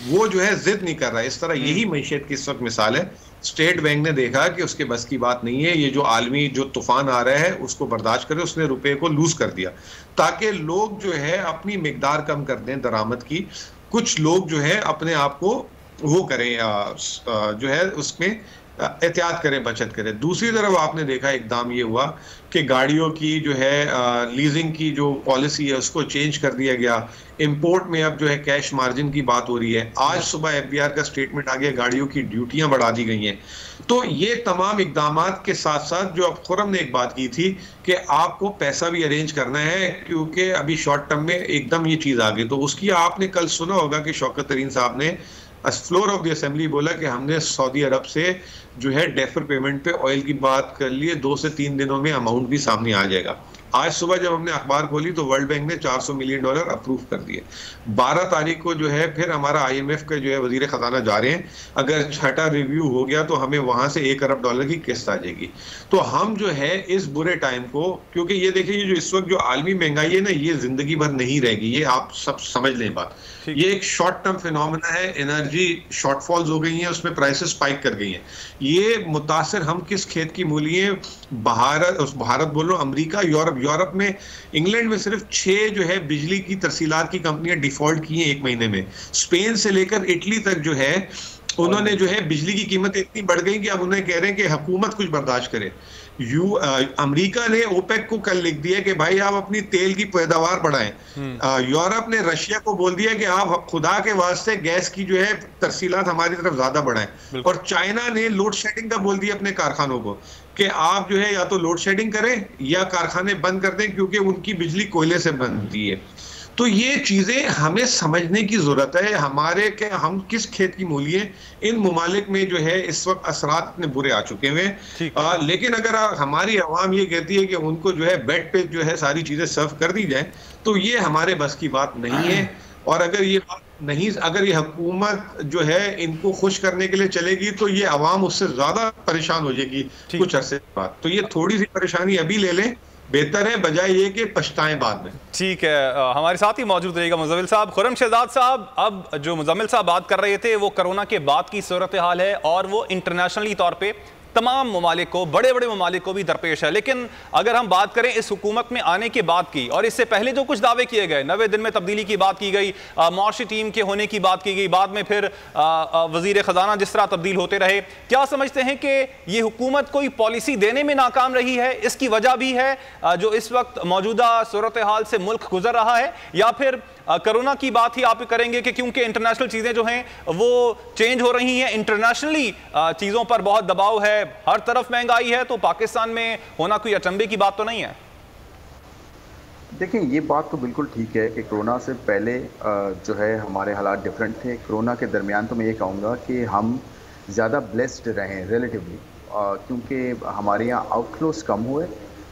S6: वो जो है जिद नहीं कर रहा है। इस तरह यही मैशियत की इस वक्त मिसाल है। स्टेट बैंक ने देखा कि उसके बस की बात नहीं है, ये जो आलमी जो तूफान आ रहा है उसको बर्दाश्त करे, उसने रुपए को लूज कर दिया ताकि लोग जो है अपनी मिकदार कम कर दें दरामद की। कुछ लोग जो है अपने आप को वो करें, जो है उसमें एहतियात करें, बचत करें। दूसरी तरफ आपने देखा एकदम ये हुआ कि गाड़ियों की जो है लीजिंग की जो पॉलिसी है उसको चेंज कर दिया गया। इंपोर्ट में अब जो है कैश मार्जिन की बात हो रही है। आज सुबह FBR का स्टेटमेंट आ गया, गाड़ियों की ड्यूटियां बढ़ा दी गई हैं। तो ये तमाम इकदामात के साथ साथ जो अब खुरम ने एक बात की थी कि आपको पैसा भी अरेंज करना है, क्योंकि अभी शॉर्ट टर्म में एकदम ये चीज़ आ गई। तो उसकी आपने कल सुना होगा कि शौकत तरीन साहब ने फ्लोर ऑफ द असेंबली बोला कि हमने सऊदी अरब से जो है डेफर पेमेंट पे ऑयल की बात कर लिए, 2 से 3 दिनों में अमाउंट भी सामने आ जाएगा। आज सुबह जब हमने अखबार खोली तो वर्ल्ड बैंक ने $400 मिलियन अप्रूव कर दिए। 12 तारीख को जो है फिर हमारा IMF के जो है वजीर खजाना जा रहे हैं, अगर छठा रिव्यू हो गया तो हमें वहां से $1 अरब की किस्त आ जाएगी। तो हम जो है इस बुरे टाइम को, क्योंकि ये देखिए जो इस वक्त जो आलमी महंगाई है ना, ये जिंदगी भर नहीं रहेगी, ये आप सब समझ लें बात। ये एक शॉर्ट टर्म फिनोमेना है। एनर्जी शॉर्टफॉल्स हो गई हैं, उसमें प्राइसेस स्पाइक कर गई हैं। ये मुतासिर हम किस खेत की मूली हैं? भारत बोल रहा हूँ, अमेरिका, यूरोप में, इंग्लैंड में सिर्फ 6 जो है बिजली की तरसीलात की कंपनियां डिफॉल्ट की हैं 1 महीने में। स्पेन से लेकर इटली तक जो है उन्होंने जो है बिजली की कीमत इतनी बढ़ गई कि अब उन्हें कह रहे हैं कि हुकूमत कुछ बर्दाश्त करे। अमेरिका ने ओपेक को कल लिख दिया कि भाई आप अपनी तेल की पैदावार बढ़ाएं। यूरोप ने रशिया को बोल दिया कि आप खुदा के वास्ते गैस की जो है तरसीलात हमारी तरफ ज्यादा बढ़ाएं। और चाइना ने लोड शेडिंग का बोल दिया अपने कारखानों को कि आप जो है या तो लोड शेडिंग करें या कारखाने बंद कर दें, क्योंकि उनकी बिजली कोयले से बनती है। तो ये चीजें हमें समझने की जरूरत है, हमारे के हम किस खेत की मूली हैं। इन मुमालिक में जो है इस वक्त असरात इतने बुरे आ चुके हैं, लेकिन अगर हमारी आवाम ये कहती है कि उनको जो है बेड पे जो है सारी चीजें सर्व कर दी जाए, तो ये हमारे बस की बात नहीं है। और अगर ये बात नहीं, अगर ये हुकूमत जो है इनको खुश करने के लिए चलेगी तो ये आवाम उससे ज्यादा परेशान हो जाएगी कुछ अरसे बाद। तो ये थोड़ी सी परेशानी अभी ले लें, बेहतर है, बजाय ये कि पछताएं बाद में।
S2: ठीक है, हमारे साथ ही मौजूद रहेगा मुज़म्मिल साहब। खुरम शहजाद साहब, अब जो मुज़म्मिल साहब बात कर रहे थे वो कोरोना के बाद की सूरत हाल है, और वो इंटरनेशनली तौर पे तमाम ममालिक को, बड़े बड़े ममालिक को भी दरपेश है। लेकिन अगर हम बात करें इस हुकूमत में आने के बाद की, और इससे पहले जो कुछ दावे किए गए, 90 दिन में तब्दीली की बात की गई, मुआशी टीम के होने की बात की गई, बाद में फिर वजीर खजाना जिस तरह तब्दील होते रहे, क्या समझते हैं कि ये हुकूमत कोई पॉलिसी देने में नाकाम रही है? इसकी वजह भी है जो इस वक्त मौजूदा सूरत हाल से मुल्क गुजर रहा है, या फिर कोरोना की बात ही आप करेंगे कि क्योंकि इंटरनेशनल चीज़ें जो हैं वो चेंज हो रही हैं, इंटरनेशनली चीज़ों पर बहुत दबाव है, हर तरफ महंगाई है, तो पाकिस्तान में होना कोई अचंभे की बात तो नहीं है?
S7: देखिए, ये बात तो बिल्कुल ठीक है कि कोरोना से पहले जो है हमारे हालात डिफरेंट थे। कोरोना के दरमियान तो मैं ये कहूँगा कि हम ज़्यादा ब्लेस्ड रहे रिलेटिवली, क्योंकि हमारे यहाँ आउटफ्लोज कम हुए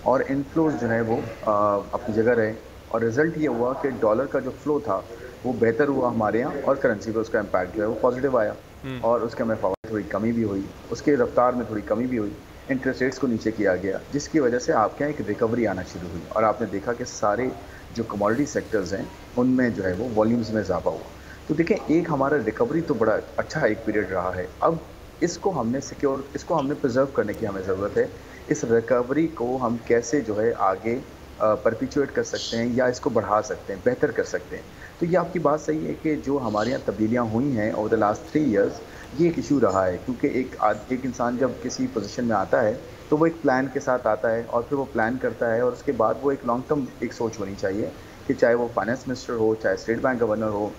S7: और इनफ्लोज जो है वो अपनी जगह रहे, और रिज़ल्ट ये हुआ कि डॉलर का जो फ्लो था वो बेहतर हुआ हमारे यहाँ, और करेंसी पे उसका इम्पैक्ट जो है वो पॉजिटिव आया, और उसके में फवाद थोड़ी कमी भी हुई, उसके रफ्तार में थोड़ी कमी भी हुई, इंटरेस्ट रेट्स को नीचे किया गया, जिसकी वजह से आपके यहाँ एक रिकवरी आना शुरू हुई, और आपने देखा कि सारे जो कमोडिटी सेक्टर्स हैं उनमें जो है वो वॉल्यूम्स में इजाफा हुआ। तो देखें, एक हमारा रिकवरी तो बड़ा अच्छा एक पीरियड रहा है। अब इसको हमने सिक्योर, इसको हमने प्रिजर्व करने की हमें ज़रूरत है। इस रिकवरी को हम कैसे जो है आगे परपिचुएट कर सकते हैं या इसको बढ़ा सकते हैं, बेहतर कर सकते हैं। तो ये आपकी बात सही है कि जो हमारे यहाँ तब्दीलियाँ हुई हैं ओवर द लास्ट 3 ईयर्स, ये एक इशू रहा है, क्योंकि एक इंसान जब किसी पोजीशन में आता है तो वो एक प्लान के साथ आता है, और फिर वो प्लान करता है, और उसके बाद वो एक लॉन्ग टर्म एक सोच होनी चाहिए कि चाहे वो फाइनेंस मिनिस्टर हो, चाहे स्टेट बैंक गवर्नर हो,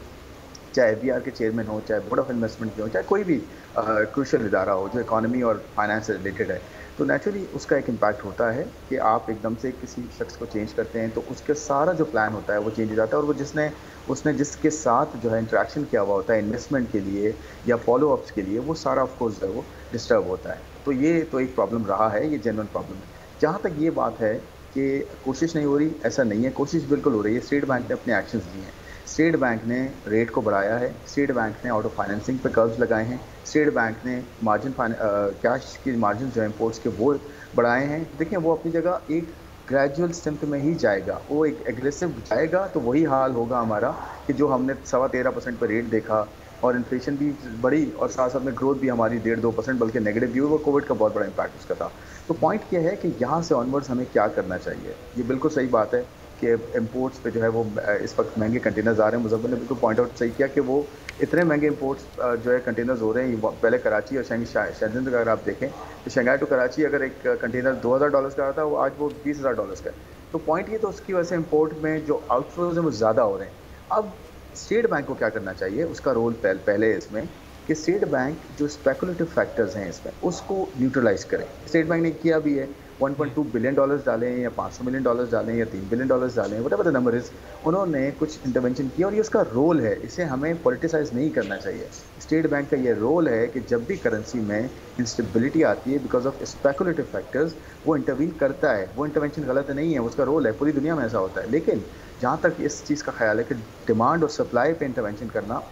S7: चाहे FBR के चेयरमैन हो, चाहे बोर्ड ऑफ इन्वेस्टमेंट के हो, चाहे कोई भी क्रूशियल इदारा हो जो इकॉनमी और फाइनेंस से रिलेटेड है, तो नेचुरली उसका एक इम्पैक्ट होता है कि आप एकदम से किसी शख्स को चेंज करते हैं तो उसके सारा जो प्लान होता है वो चेंज हो जाता है, और वो उसने जिसके साथ जो है इंटरेक्शन किया हुआ होता है इन्वेस्टमेंट के लिए या फॉलो अप्स के लिए, वो सारा ऑफ कोर्स जो है वो डिस्टर्ब होता है। तो ये तो एक प्रॉब्लम रहा है, ये जेन्युइन प्रॉब्लम है। जहाँ तक ये बात है कि कोशिश नहीं हो रही, ऐसा नहीं है, कोशिश बिल्कुल हो रही है। स्टेट बैंक ने अपने एक्शंस लिए हैं, स्टेट बैंक ने रेट को बढ़ाया है, स्टेट बैंक ने ऑटो फाइनेंसिंग पे कर्व्स लगाए हैं, स्टेट बैंक ने मार्जिन कैश की मार्जिन जो है इंपोर्ट्स के वो बढ़ाए हैं। देखिए, वो अपनी जगह एक ग्रेजुअल स्ट्रेंथ में ही जाएगा, वो एक एग्रेसिव जाएगा तो वही हाल होगा हमारा कि जो हमने 13.25% पर रेट देखा, और इन्फ्लेशन भी बढ़ी, और साथ साथ में ग्रोथ भी हमारी 1.5-2% बल्कि नेगेटिव भी हुई। वो कोविड का बहुत बड़ा इम्पैक्ट उसका था। तो पॉइंट ये है कि यहाँ से ऑनवर्ड्स हमें क्या करना चाहिए। ये बिल्कुल सही बात है कि इंपोर्ट्स पे जो है वो इस वक्त महंगे कंटेनर्स आ रहे हैं। मुज़फ़्फ़र ने बिल्कुल पॉइंट आउट सही किया कि वो इतने महंगे इंपोर्ट्स जो है कंटेनर्स हो रहे हैं। पहले कराची और शंघाई अगर आप देखें तो शंघाई टू कराची अगर एक कंटेनर $2000 का आता है, वो आज वो $20,000 का है। तो पॉइंट ये तो उसकी वजह से इंपोर्ट में जो आउटफ्लोज हैं वो ज़्यादा हो रहे हैं। अब स्टेट बैंक को क्या करना चाहिए, उसका रोल पहले इसमें कि स्टेट बैंक जो स्पेकुलेटिव फैक्टर्स हैं इसमें उसको न्यूट्रलाइज करें। स्टेट बैंक ने किया भी है, $1.2 बिलियन डालें या $500 मिलियन डालें या $3 बिलियन डालें, व्हाटएवर द नंबर इज़, उन्होंने कुछ इंटरवेंशन किया, और ये उसका रोल है। इसे हमें पॉलिटिसाइज नहीं करना चाहिए। स्टेट बैंक का ये रोल है कि जब भी करेंसी में इंस्टेबिलिटी आती है बिकॉज ऑफ स्पेकुलेटिव फैक्टर्स, वो इंटरवीन करता है। वो इंटरवेंशन गलत नहीं है, उसका रोल है, पूरी दुनिया में ऐसा होता है। लेकिन जहाँ तक इस चीज़ का ख्याल है कि डिमांड और सप्लाई पे इंटरवेंशन करना,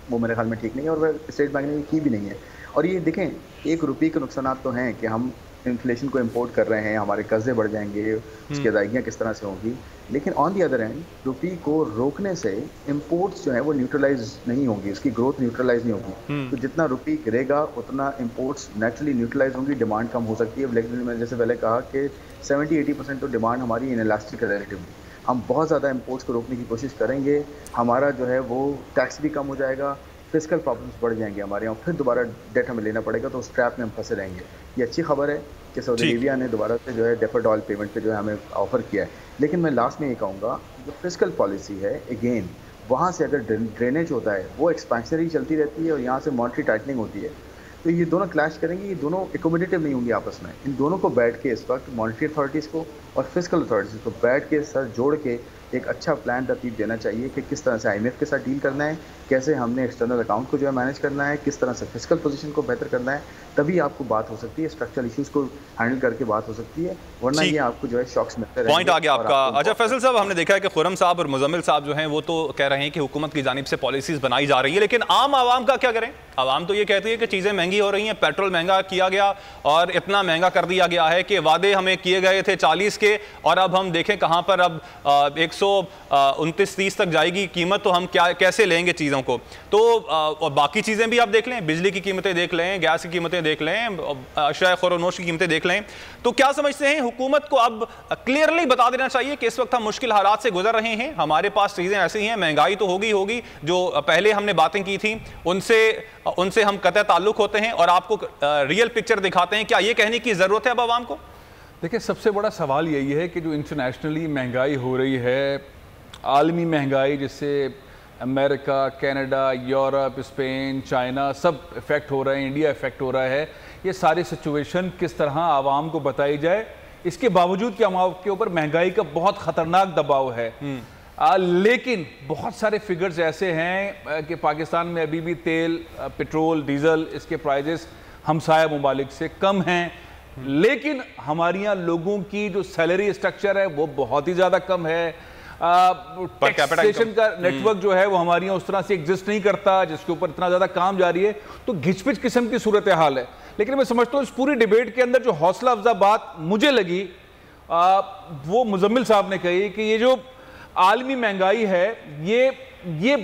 S7: वो मेरे ख्याल में ठीक नहीं है, और वह स्टेट बैंक ने की भी नहीं है। और ये देखें, ₹1 के नुकसान तो हैं कि हम इन्फ्लेशन को इंपोर्ट कर रहे हैं, हमारे कर्जे बढ़ जाएंगे, उसकी अदायगियाँ किस तरह से होंगी। लेकिन ऑन दी अदर एंड रुपी को रोकने से इंपोर्ट्स जो है वो न्यूट्रलाइज नहीं होंगी, उसकी ग्रोथ न्यूट्रलाइज नहीं होगी। तो जितना रुपी गिरेगा उतना इंपोर्ट्स नेचुरली न्यूट्रलाइज होंगी, डिमांड कम हो सकती है। लेकिन मैंने जैसे पहले कहा कि 70-80% तो डिमांड हमारी इनइलास्टिक है रिलेटिवली। हम बहुत ज़्यादा इंपोर्ट्स को रोकने की कोशिश करेंगे, हमारा जो है वो टैक्स भी कम हो जाएगा, फिस्कल प्रॉब्लम्स बढ़ जाएंगे हमारे यहाँ, फिर दोबारा डेट हमें लेना पड़ेगा, तो उस ट्रैप में हम फंसे रहेंगे। ये अच्छी खबर है कि सऊदी अरेबिया ने दोबारा से जो है डेफर्ड ऑयल पेमेंट पे जो है हमें ऑफर किया है। लेकिन मैं लास्ट में ये कहूँगा, जो फिस्कल पॉलिसी है अगेन, वहाँ से अगर ड्रेनेज होता है वो एक्सपेंशनरी चलती रहती है, और यहाँ से मॉनेटरी टाइटनिंग होती है, तो ये दोनों क्लैश करेंगे, ये दोनों एकोमोडेटिव नहीं होंगी आपस में। इन दोनों को बैठ के इस वक्त मॉनेटरी अथॉरिटीज़ को और फिस्कल अथॉरिटीज़ को बैठ के सर जोड़ के एक अच्छा प्लान तरतीब देना चाहिए कि किस तरह से IMF के साथ डील करना है, कैसे हमने एक्सटर्नल अकाउंट को जो है मैनेज करना है, किस तरह से फिस्कल पोजीशन को बेहतर करना है, तभी आपको बात हो सकती है, स्ट्रक्चरल इश्यूज को हैंडल करके बात हो सकती है, वरना ये आपको जो है शॉक्स मिलते रहेंगे।
S2: पॉइंट आ गया आपका। अच्छा फैसल साहब, हमने देखा है कि खुर्रम साहब और मुजम्मिल साहब जो हैं वो तो कह रहे हैं कि हुकूमत की जानिब से पॉलिसीज बनाई जा रही है, लेकिन आम आवाम का क्या करें? आवाम तो ये कहती है कि चीज़ें महंगी हो रही हैं, पेट्रोल महंगा किया गया और इतना महंगा कर दिया गया है कि वादे हमें किए गए थे 40 के, और अब हम देखें कहाँ पर अब 100 129-30 तक जाएगी कीमत, तो हम कैसे लेंगे चीज़ों को? तो और बाकी चीज़ें भी आप देख लें, बिजली की कीमतें देख लें, गैस की कीमतें देख लें, अशया खुरोनोश की कीमतें देख लें, तो क्या समझते हैं हुकूमत को अब क्लियरली बता देना चाहिए कि इस वक्त हम मुश्किल हालात से गुजर रहे हैं, हमारे पास चीज़ें ऐसी हैं, महंगाई तो होगी, जो पहले हमने बातें की थी उनसे हम कतई ताल्लुक होते हैं, और आपको रियल पिक्चर दिखाते हैं? क्या ये कहने की ज़रूरत है अब आवाम को?
S5: देखिए, सबसे बड़ा सवाल यही है कि जो इंटरनेशनली महंगाई हो रही है, आलमी महंगाई, जिससे America, Canada, Europe, Spain, China सब इफ़ेक्ट हो रहे हैं, इंडिया इफ़ेक्ट हो रहा है, ये सारी सिचुएशन किस तरह आवाम को बताई जाए, इसके बावजूद कि आवाम के ऊपर महंगाई का बहुत ख़तरनाक दबाव है। लेकिन बहुत सारे फिगर्स ऐसे हैं कि पाकिस्तान में अभी भी तेल, पेट्रोल, डीजल, इसके प्राइजेस हमसाया ममालिक से कम हैं, लेकिन हमारे यहाँ लोगों की जो सैलरी स्ट्रक्चर है वो बहुत ही ज़्यादा कम है। टैक्सेशन का नेटवर्क जो है वो हमारे यहाँ उस तरह से एग्जिस्ट नहीं करता जिसके ऊपर इतना ज़्यादा काम जारी है, तो घिचपिच किस्म की सूरत हाल है। लेकिन मैं समझता हूँ इस पूरी डिबेट के अंदर जो हौसला अफजा बात मुझे लगी वो मुजम्मिल साहब ने कही कि ये जो आलमी महंगाई है ये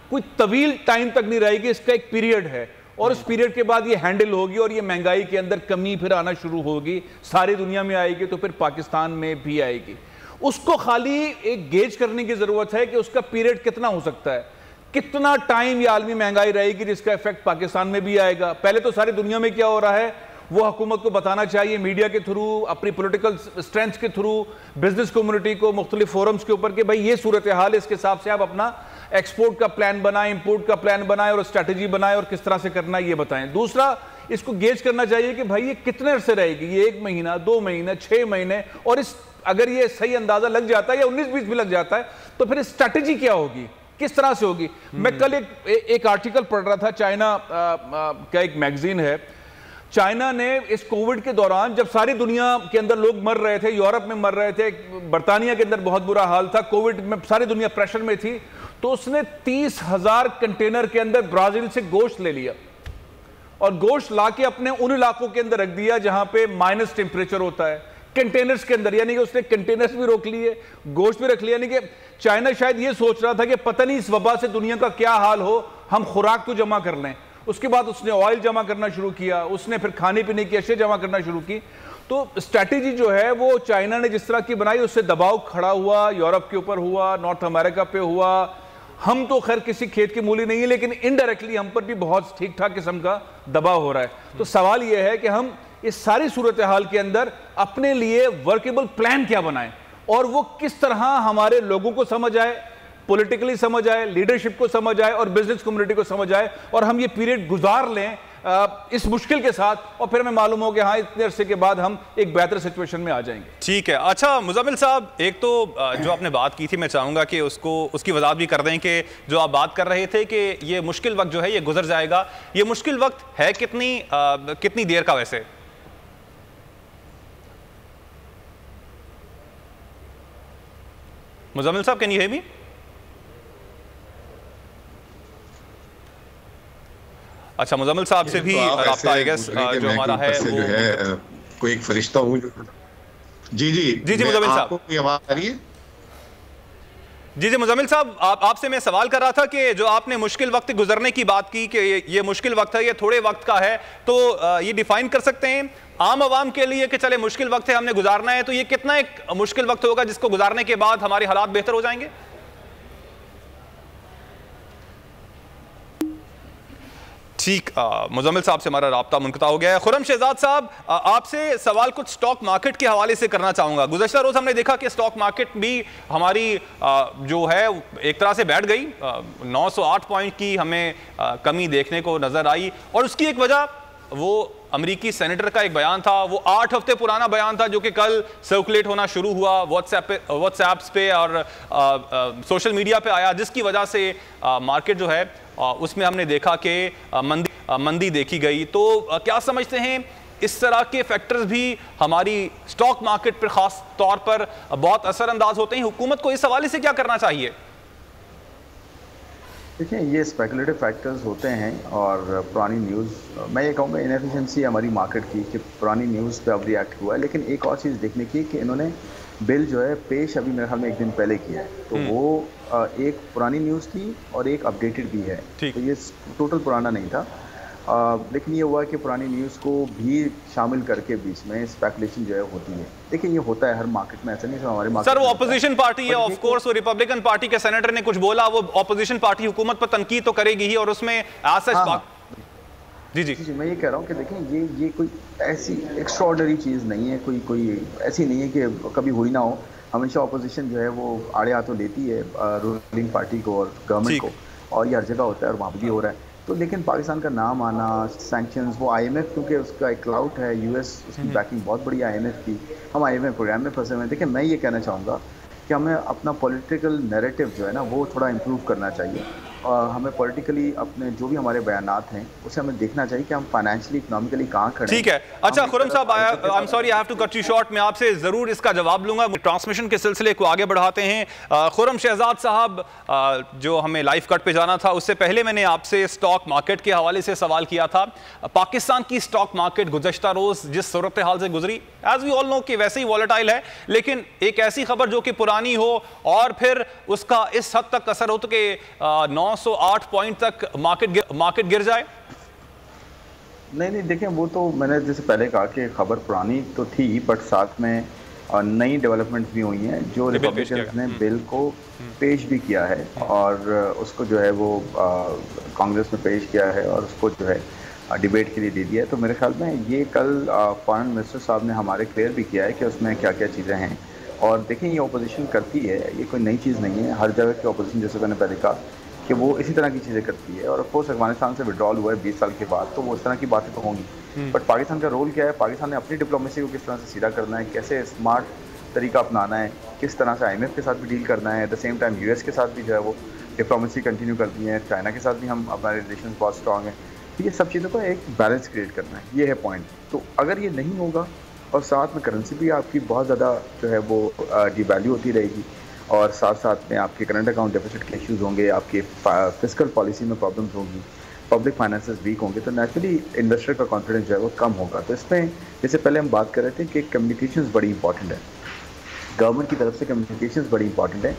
S5: कोई तवील टाइम तक नहीं रहेगी, इसका एक पीरियड है और उस पीरियड के बाद ये हैंडल होगी और ये महंगाई के अंदर कमी फिर आना शुरू होगी, सारी दुनिया में आएगी तो फिर पाकिस्तान में भी आएगी। उसको खाली एक गेज करने की जरूरत है कि उसका पीरियड कितना हो सकता है, कितना टाइम ये आलमी महंगाई रहेगी जिसका इफेक्ट पाकिस्तान में भी आएगा। पहले तो सारी दुनिया में क्या हो रहा है वो हुकूमत को बताना चाहिए, मीडिया के थ्रू, अपनी पॉलिटिकल स्ट्रेंथ के थ्रू, बिजनेस कम्युनिटी को, मुख्तलिफ फोरम्स के ऊपर कि भाई ये सूरत हाल है, इसके हिसाब से आप अपना एक्सपोर्ट का प्लान बनाएं, इंपोर्ट का प्लान बनाएं और स्ट्रैटेजी बनाएं और किस तरह से करना है ये बताएं। दूसरा, इसको गेज करना चाहिए कि भाई ये कितने अरसे रहेगी, ये 1 महीना, 2 महीने, 6 महीने, और इस अगर ये सही अंदाजा लग जाता है या 19-20 भी लग जाता है तो फिर स्ट्रैटेजी क्या होगी, किस तरह से होगी। मैं कल एक आर्टिकल पढ़ रहा था, चाइना का एक मैगजीन है, चाइना ने इस कोविड के दौरान जब सारी दुनिया के अंदर लोग मर रहे थे, यूरोप में मर रहे थे, बरतानिया के अंदर बहुत बुरा हाल था, कोविड में सारी दुनिया प्रेशर में थी, तो उसने 30,000 कंटेनर के अंदर ब्राजील से गोश्त ले लिया और गोश्त लाके अपने उन इलाकों के अंदर रख दिया जहां पे माइनस टेम्परेचर होता है, कंटेनर्स के अंदर। यानी कि उसने कंटेनर्स भी रोक लिए, गोश्त भी रख लिया। यानी कि चाइना शायद ये सोच रहा था कि पता नहीं इस वबा से दुनिया का क्या हाल हो, हम खुराक तो जमा कर लें। उसके बाद उसने ऑयल जमा करना शुरू किया, उसने फिर खाने पीने की अशिया जमा करना शुरू की। तो स्ट्रैटेजी जो है वो चाइना ने जिस तरह की बनाई, उससे दबाव खड़ा हुआ, यूरोप के ऊपर हुआ, नॉर्थ अमेरिका पे हुआ। हम तो खैर किसी खेत की मूली नहीं है, लेकिन इनडायरेक्टली हम पर भी बहुत ठीक ठाक किस्म का दबाव हो रहा है। तो सवाल यह है कि हम इस सारी सूरत हाल के अंदर अपने लिए वर्केबल प्लान क्या बनाएं और वो किस तरह हमारे लोगों को समझ आए, पॉलिटिकली समझ आए, लीडरशिप को समझ आए और बिजनेस कम्युनिटी को समझ आए, और हम ये पीरियड गुजार लें इस मुश्किल के साथ, और फिर हमें मालूम हो कि हाँ इतने अरसे के बाद हम एक बेहतर सिचुएशन में आ जाएंगे।
S2: ठीक है। अच्छा मुजम्मिल साहब, एक तो जो आपने बात की थी, मैं चाहूंगा कि उसकी वजाहत भी कर दें कि जो आप बात कर रहे थे कि ये मुश्किल वक्त जो है ये गुजर जाएगा, ये मुश्किल वक्त है कितनी देर का वैसे? मुजम्मिल साहब, कैन यू हियर मी? अच्छा, मुजम्मिल साहब से भी राब्ता आई गेस जो हमारा है वो
S6: जो है कोई एक फरिश्ता हूं। जी
S2: मुजम्मिल साहब,
S6: आपको कोई आवाज आ रही है?
S2: जी मुजम्मिल साहब, आपसे मैं सवाल कर रहा था कि जो आपने मुश्किल वक्त गुजरने की बात की कि ये मुश्किल वक्त है, ये थोड़े वक्त का है, तो ये डिफाइन कर सकते हैं आम आवाम के लिए कि चले मुश्किल वक्त है, हमने गुजारना है, तो ये कितना एक मुश्किल वक्त होगा जिसको गुजारने के बाद हमारे हालात बेहतर हो जाएंगे? ठीक, मुजम्मिल साहब से हमारा राब्ता मुनक़ता हो गया है। खुर्रम शहजाद साहब, आपसे सवाल कुछ स्टॉक मार्केट के हवाले से करना चाहूँगा। गुज़श्ता रोज़ हमने देखा कि स्टॉक मार्केट भी हमारी जो है एक तरह से बैठ गई, 908 पॉइंट की हमें कमी देखने को नज़र आई, और उसकी एक वजह वो अमेरिकी सेनेटर का एक बयान था, वो 8 हफ्ते पुराना बयान था जो कि कल सर्कुलेट होना शुरू हुआ व्हाट्सएप्स पे और सोशल मीडिया पे आया, जिसकी वजह से मार्केट जो है उसमें हमने देखा कि मंदी देखी गई। तो क्या समझते हैं इस तरह के फैक्टर्स भी हमारी स्टॉक मार्केट पर खास तौर पर बहुत असरअंदाज होते हैं? हुकूमत को इस हवाले से क्या करना चाहिए?
S7: देखिए, ये स्पेकुलेटिव फैक्टर्स होते हैं और पुरानी न्यूज़, मैं ये कहूँगा इनएफिशिएंसी हमारी मार्केट की कि पुरानी न्यूज़ पे अब रिएक्ट हुआ है। लेकिन एक और चीज़ देखने की कि इन्होंने बिल जो है पेश अभी मेरे ख्याल में एक दिन पहले किया है, तो वो एक पुरानी न्यूज़ थी और एक अपडेटेड भी है। तो ये टोटल पुराना नहीं था, लेकिन ये हुआ कि पुरानी न्यूज़ को भी शामिल करके बीच में स्पेकुलेशन जो है होती है। देखिए ये होता है हर मार्केट में, ऐसा नहीं हमारे मार्केट।
S2: सर वो ऑपोजिशन पार्टी है, ऑफ कोर्स वो रिपब्लिकन पार्टी के सेनेटर ने कुछ बोला, वो ऑपोजिशन पार्टी हुकूमत पर तनकीद तो करेगी ही, और उसमें जी
S7: मैं ये कह रहा हूँ कि देखें ये कोई ऐसी एक्स्ट्राऑर्डिनरी चीज़ नहीं है, कोई ऐसी नहीं है कि कभी हुई ना हो। हमेशा ऑपोजिशन जो है वो आड़े हाथों लेती है रूलिंग पार्टी को और गवर्नमेंट को, और ये हर जगह होता है और वहाँ भी हो रहा है। तो लेकिन पाकिस्तान का नाम आना, सैंक्शंस, वो IMF क्योंकि उसका एक क्लाउड है, US उसकी बैकिंग बहुत बड़ी IMF की, हम IMF प्रोग्राम में फंसे हुए हैं। देखिए मैं ये कहना चाहूँगा कि हमें अपना पॉलिटिकल नैरेटिव जो है ना वो थोड़ा इम्प्रूव करना चाहिए, और हमें पॉलिटिकली अपने जो भी हमारे बयानात हैं उसे हमें देखना चाहिए कि हम फाइनेंशियली इकोनॉमिकली कहाँ खड़े हैं।
S2: ठीक है, अच्छा खुर्रम साहब, I am sorry I have to cut you short, मैं आपसे जरूर इसका जवाब लूंगा। ट्रांसमिशन के सिलसिले को आगे बढ़ाते हैं। खुर्रम शहजाद साहब, जो हमें लाइव कट पे जाना था उससे पहले मैंने आपसे स्टॉक मार्केट के हवाले से सवाल किया था। पाकिस्तान की स्टॉक मार्केट गुज़श्ता रोज जिस सूरत हाल से गुजरी, एज वी ऑल नो कि वैसे ही वॉलेटाइल है, लेकिन एक ऐसी खबर जो कि पुरानी हो और फिर उसका इस हद तक असर हो तो कि 908 पॉइंट तक मार्केट गिर जाए।
S7: नहीं देखें, वो तो मैंने जैसे पहले कहा कि खबर पुरानी तो थी, बट साथ में नई डेवलपमेंट्स भी हुई हैं। जो रिपब्लिकन्स ने बिल को पेश भी किया है और उसको जो है वो कांग्रेस में पेश किया है और उसको जो है डिबेट के लिए दे दिया है। तो मेरे ख्याल में ये कल फॉरेन मिनिस्टर साहब ने हमारे क्लियर भी किया है कि उसमें क्या क्या चीज़ें हैं। और देखें ये अपोजिशन करती है, ये कोई नई चीज़ नहीं है। हर जगह की अपोजिशन, जैसे मैंने पहले कहा कि वो इसी तरह की चीज़ें करती है। और ऑफकोर्स अफगानिस्तान से विड्रॉल हुआ है 20 साल के बाद, तो वो इस तरह की बातें तो होंगी। बट पाकिस्तान का रोल क्या है? पाकिस्तान ने अपनी डिप्लोमेसी को किस तरह से सीधा करना है, कैसे स्मार्ट तरीका अपनाना है, किस तरह से IMF के साथ भी डील करना है, at the same time US के साथ भी जो है वो डिप्लोमेसी कंटिन्यू करती है। चाइना के साथ भी हम हमारे रिलेशन बहुत स्ट्रॉन्ग हैं। तो ये सब चीज़ों का एक बैलेंस क्रिएट करना है, ये है पॉइंट। तो अगर ये नहीं होगा और साथ में करेंसी भी आपकी बहुत ज़्यादा जो है वो डिवैल्यू होती रहेगी, और साथ साथ में आपके करंट अकाउंट डेफिसिट के इश्यूज़ होंगे, आपके फिस्कल पॉलिसी में प्रॉब्लम्स होंगी, पब्लिक फाइनेंसेस वीक होंगे, तो नेचुरली इन्वेस्टर का कॉन्फिडेंस जो है वो कम होगा। तो इसमें जैसे पहले हम बात कर रहे थे कि कम्युनिकेशंस बड़ी इंपॉर्टेंट है, गवर्नमेंट की तरफ से कम्युनिकेशंस बड़ी इंपॉर्टेंट है,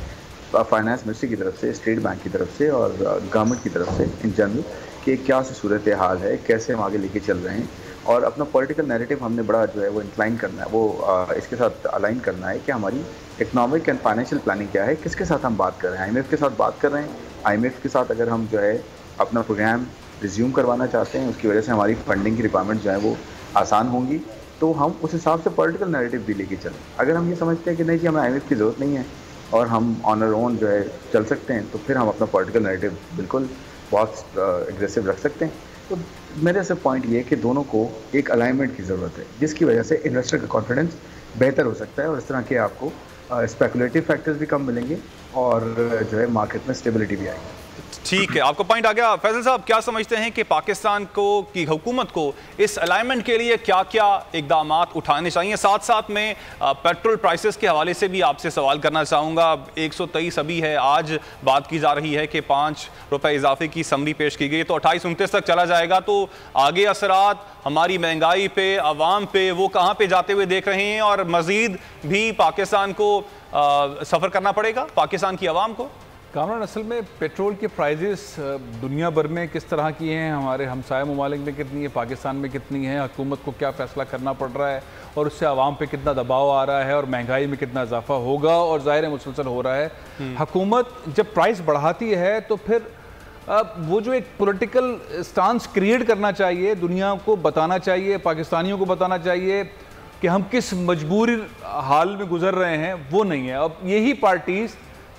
S7: फाइनेंस मिनिस्ट्री की तरफ से, स्टेट बैंक की तरफ से और गवर्नमेंट की तरफ से इन जनरल, कि क्या सी सूरत हाल है, कैसे हम आगे लेके चल रहे हैं। और अपना पॉलिटिकल नैरेटिव हमने बड़ा जो है वो इंक्लाइन करना है, वो इसके साथ अलाइन करना है कि हमारी इकोनॉमिक एंड फाइनेंशियल प्लानिंग क्या है, किसके साथ हम बात कर रहे हैं। IMF के साथ बात कर रहे हैं, IMF के साथ अगर हम जो है अपना प्रोग्राम रिज्यूम करवाना चाहते हैं, उसकी वजह से हमारी फंडिंग की रिक्वायरमेंट जो है वो आसान होंगी, तो हम उस हिसाब से पॉलिटिकल नैरेटिव भी लेके चलें। अगर हम ये समझते हैं कि नहीं जी हमें IMF की ज़रूरत नहीं है और हम ऑन आवर ओन जो है चल सकते हैं, तो फिर हम अपना पॉलिटिकल नैरेटिव बिल्कुल बहुत एग्रेसिव रख सकते हैं। तो मेरे से पॉइंट ये है कि दोनों को एक अलाइनमेंट की ज़रूरत है, जिसकी वजह से इन्वेस्टर का कॉन्फिडेंस बेहतर हो सकता है और इस तरह के आपको स्पेकुलेटिव फैक्टर्स भी कम मिलेंगे और जो है मार्केट में स्टेबिलिटी भी आएगी।
S2: ठीक है, आपको पॉइंट आ गया। फैसल साहब, क्या समझते हैं कि पाकिस्तान को की हुकूमत को इस अलाइनमेंट के लिए क्या क्या इकदाम उठाने चाहिए? साथ साथ में पेट्रोल प्राइसेस के हवाले से भी आपसे सवाल करना चाहूँगा। 123 अभी है, आज बात की जा रही है कि 5 रुपये इजाफे की समरी पेश की गई, तो 28-29 तक चला जाएगा। तो आगे असरात हमारी महंगाई पे, आवाम पे, वो कहाँ पे जाते हुए देख रहे हैं, और मज़ीद भी पाकिस्तान को सफ़र करना पड़ेगा, पाकिस्तान की आवाम को?
S5: कामरान, असल में पेट्रोल के प्राइजेस दुनिया भर में किस तरह की हैं, हमारे हमसाया ममालिक में कितनी है, पाकिस्तान में कितनी है, हुकूमत को क्या फ़ैसला करना पड़ रहा है और उससे आवाम पे कितना दबाव आ रहा है और महंगाई में कितना इजाफा होगा, और ज़ाहिर है मुसलसल हो रहा है। हुकूमत जब प्राइस बढ़ाती है तो फिर वो जो एक पॉलिटिकल स्टांस क्रिएट करना चाहिए, दुनिया को बताना चाहिए, पाकिस्तानियों को बताना चाहिए कि हम किस मजबूरी हाल में गुजर रहे हैं, वो नहीं है। अब यही पार्टीज़,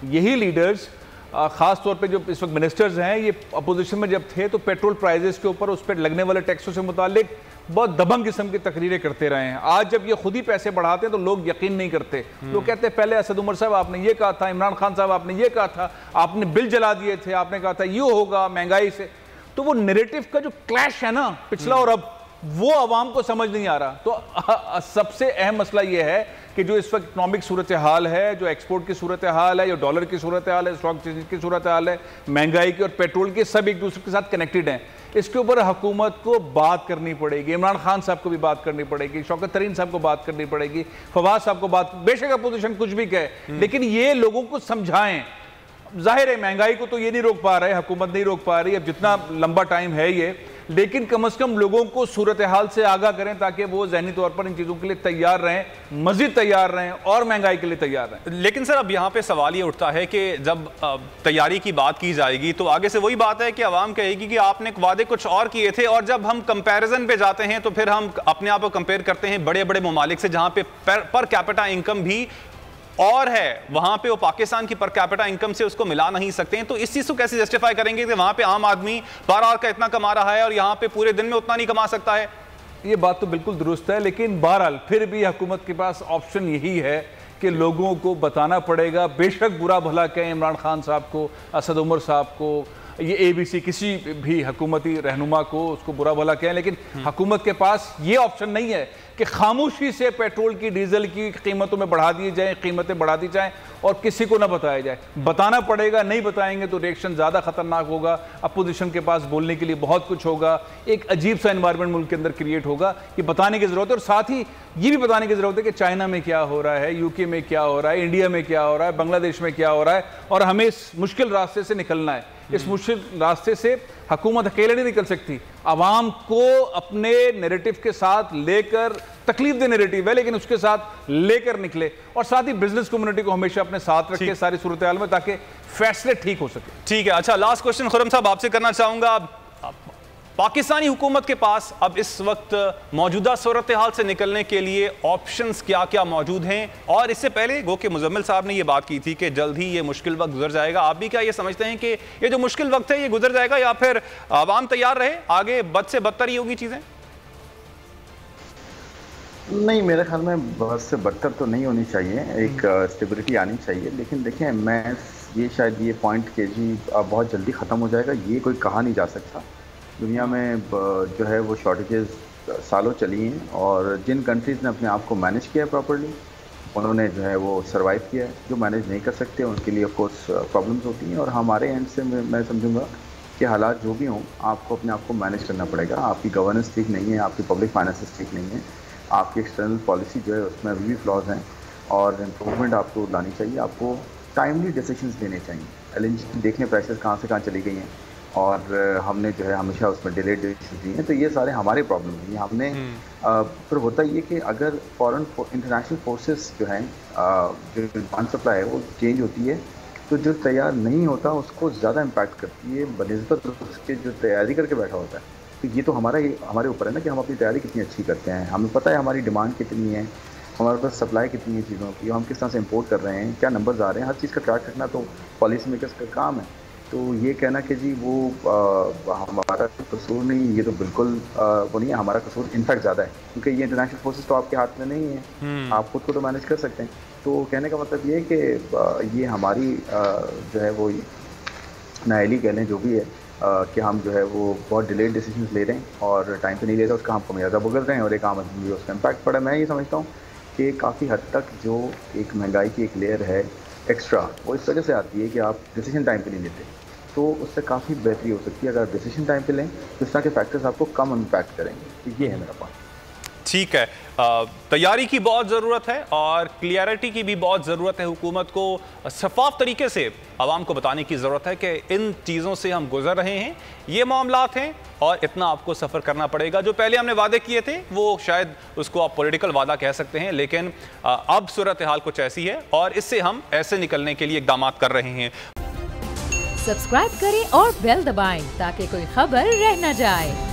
S5: यही लीडर्स, ख़ास तौर पे जो इस वक्त मिनिस्टर्स हैं, ये अपोजिशन में जब थे तो पेट्रोल प्राइजेस के ऊपर, उस पर लगने वाले टैक्सों से मुतालिक बहुत दबंग किस्म की तकरीरें करते रहे हैं। आज जब ये खुद ही पैसे बढ़ाते हैं तो लोग यकीन नहीं करते। लोग कहते हैं पहले असद उमर साहब आपने ये कहा था, इमरान खान साहब आपने ये कहा था, आपने बिल जला दिए थे, आपने कहा था ये होगा महंगाई से। तो वो नैरेटिव का जो क्लैश है ना पिछला और अब, वो आवाम को समझ नहीं आ रहा। तो सबसे अहम मसला ये है कि जो इस वक्त इकनॉमिक सूरत हाल है, जो एक्सपोर्ट की सूरत हाल है, जो डॉलर की सूरत हाल है, स्टॉक एक्सचेंज की सूरत हाल है, महंगाई की और पेट्रोल की, सब एक दूसरे के साथ कनेक्टेड हैं। इसके ऊपर हुकूमत को बात करनी पड़ेगी, इमरान खान साहब को भी बात करनी पड़ेगी, शौकत तरीन साहब को बात करनी पड़ेगी, फवाद साहब को बात, बेशक अपोजिशन कुछ भी कहे लेकिन ये लोगों को समझाएं। जाहिर है महंगाई को तो ये नहीं रोक पा रहे, हुकूमत नहीं रोक पा रही, अब जितना लंबा टाइम है ये, लेकिन कम से कम लोगों को सूरत हाल से आगाह करें ताकि वो ज़हनी तौर पर इन चीज़ों के लिए तैयार रहें, मज़ीद तैयार रहें और महंगाई के लिए तैयार रहें।
S2: लेकिन सर अब यहाँ पे सवाल ये उठता है कि जब तैयारी की बात की जाएगी तो आगे से वही बात है कि आवाम कहेगी कि आपने वादे कुछ और किए थे, और जब हम कंपैरिजन पे जाते हैं तो फिर हम अपने आप को कंपेयर करते हैं बड़े बड़े ममालिक से जहाँ पे पर कैपिटा इनकम भी और है, वहां पे वो पाकिस्तान की पर कैपिटा इनकम से उसको मिला नहीं सकते हैं। तो इस चीज को कैसे जस्टिफाई करेंगे कि वहां पे आम आदमी पर आवर का इतना कमा रहा है और यहाँ पे पूरे दिन में उतना नहीं कमा सकता है?
S5: ये बात तो बिल्कुल दुरुस्त है, लेकिन बहरहाल फिर भी हुकूमत के पास ऑप्शन यही है कि लोगों को बताना पड़ेगा। बेशक बुरा भला कहें इमरान खान साहब को, असद उमर साहब को, ये ABC किसी भी हुकूमती रहनुमा को, उसको बुरा भला कहें, लेकिन हुकूमत के पास ये ऑप्शन नहीं है कि खामोशी से पेट्रोल की, डीजल की कीमतों में बढ़ा दी जाए, कीमतें बढ़ा दी जाएं और किसी को ना बताया जाए। बताना पड़ेगा, नहीं बताएंगे तो रिएक्शन ज़्यादा खतरनाक होगा, अपोजिशन के पास बोलने के लिए बहुत कुछ होगा, एक अजीब सा एनवायरनमेंट मुल्क के अंदर क्रिएट होगा। ये बताने की ज़रूरत है, और साथ ही ये भी बताने की ज़रूरत है कि चाइना में क्या हो रहा है, UK में क्या हो रहा है, इंडिया में क्या हो रहा है, बांग्लादेश में क्या हो रहा है, और हमें इस मुश्किल रास्ते से निकलना है। इस मुश्किल रास्ते से हुकूमत अकेले नहीं निकल सकती, आवाम को अपने नैरेटिव के साथ लेकर, तकलीफ दे नैरेटिव है लेकिन उसके साथ लेकर निकले, और साथ ही बिजनेस कम्युनिटी को हमेशा अपने साथ रखे सारी सूरत हाल में, ताकि फैसले ठीक हो सके।
S2: ठीक है, अच्छा लास्ट क्वेश्चन खुर्रम साहब आपसे करना चाहूंगा। पाकिस्तानी हुकूमत के पास अब इस वक्त मौजूदा सूरत हाल से निकलने के लिए ऑप्शंस क्या क्या मौजूद हैं? और इससे पहले गो के मुजम्मिल साहब ने ये बात की थी कि जल्द ही ये मुश्किल वक्त गुजर जाएगा, आप भी क्या ये समझते हैं कि ये जो मुश्किल वक्त है ये गुजर जाएगा, या फिर आवाम तैयार रहे, आगे बद से बदतर ही होगी चीज़ें?
S7: नहीं, मेरे ख्याल में बद से बदतर तो नहीं होनी चाहिए, एक स्टेबिलिटी आनी चाहिए। लेकिन देखें, मैं ये शायद ये पॉइंट के जी बहुत जल्दी ख़त्म हो जाएगा ये कोई कहा नहीं जा सकता। दुनिया में जो है वो शॉर्टेजेस सालों चली हैं, और जिन कंट्रीज़ ने अपने आप को मैनेज किया है प्रॉपर्ली, उन्होंने जो है वो सर्वाइव किया है। जो मैनेज नहीं कर सकते उनके लिए ऑफ कोर्स प्रॉब्लम्स होती हैं, और हमारे एंड से मैं समझूंगा कि हालात जो भी हों, आपको अपने आप को मैनेज करना पड़ेगा। आपकी गवर्नेंस ठीक नहीं है, आपकी पब्लिक फाइनेंसेस ठीक नहीं है, आपकी एक्सटर्नल पॉलिसी जो है उसमें अभी भी फ्लॉज हैं, और इम्प्रूवमेंट आपको लानी चाहिए। आपको टाइमली डिसीजंस लेने चाहिए। LNG देखें प्राइसेस कहाँ से कहाँ चली गई हैं, और हमने जो है हमेशा उसमें डिलेड डिसीजन दिए हैं, तो ये सारे हमारे प्रॉब्लम हैं। हमने फिर होता ये कि अगर फॉरेन इंटरनेशनल फोर्सेस जो हैं, जो डिमांड सप्लाई है वो चेंज होती है, तो जो तैयार नहीं होता उसको ज़्यादा इम्पैक्ट करती है बनिस्बत उसके जो तैयारी करके बैठा होता है। तो ये तो हमारे ऊपर है ना कि हम अपनी तैयारी कितनी अच्छी करते हैं। हमें पता है हमारी डिमांड कितनी है, हमारे पास सप्लाई कितनी है चीज़ों की, हम किस तरह से इंपोर्ट कर रहे हैं, क्या नंबर्स आ रहे हैं, हर चीज़ का ट्रैक रखना तो पॉलिसी मेकर्स का काम है। तो ये कहना कि जी वो हमारा कसूर नहीं, ये तो बिल्कुल वो नहीं है, हमारा कसूर इनफैक्ट ज़्यादा है, क्योंकि ये इंटरनेशनल फोर्सेस तो आपके हाथ में नहीं है, आप खुद को तो मैनेज कर सकते हैं। तो कहने का मतलब ये है कि ये हमारी जो है वो नाअहली कह लें जो भी है, कि हम जो है वो बहुत डिलेड डिसीजंस ले रहे हैं और टाइम पे नहीं ले रहे, उसका हम कमियाजा भुगत रहे हैं, और एक आम आदमी भी उसका इम्पैक्ट पड़ा। मैं ये समझता हूँ कि काफ़ी हद तक जो एक महंगाई की एक लेयर है एक्स्ट्रा, वो इस वजह से आती है कि आप डिसीजन टाइम पे नहीं लेते, तो उससे काफ़ी बेहतरी हो सकती है। अगर आप डिसीजन टाइम पे लें तो इस तरह के फैक्टर्स आपको कम इम्पैक्ट करेंगे। तो ये है मेरा पॉइंट।
S2: ठीक है, तैयारी की बहुत ज़रूरत है और क्लियरिटी की भी बहुत ज़रूरत है। हुकूमत को शफाफ तरीके से आवाम को बताने की ज़रूरत है कि इन चीज़ों से हम गुजर रहे हैं, ये मामलात हैं और इतना आपको सफ़र करना पड़ेगा। जो पहले हमने वादे किए थे वो शायद उसको आप पॉलिटिकल वादा कह सकते हैं, लेकिन अब सूरत हाल कुछ ऐसी है और इससे हम ऐसे निकलने के लिए इक़दाम कर रहे हैं।
S1: सब्सक्राइब करें और बेल दबाएं ताकि कोई खबर रह न जाए।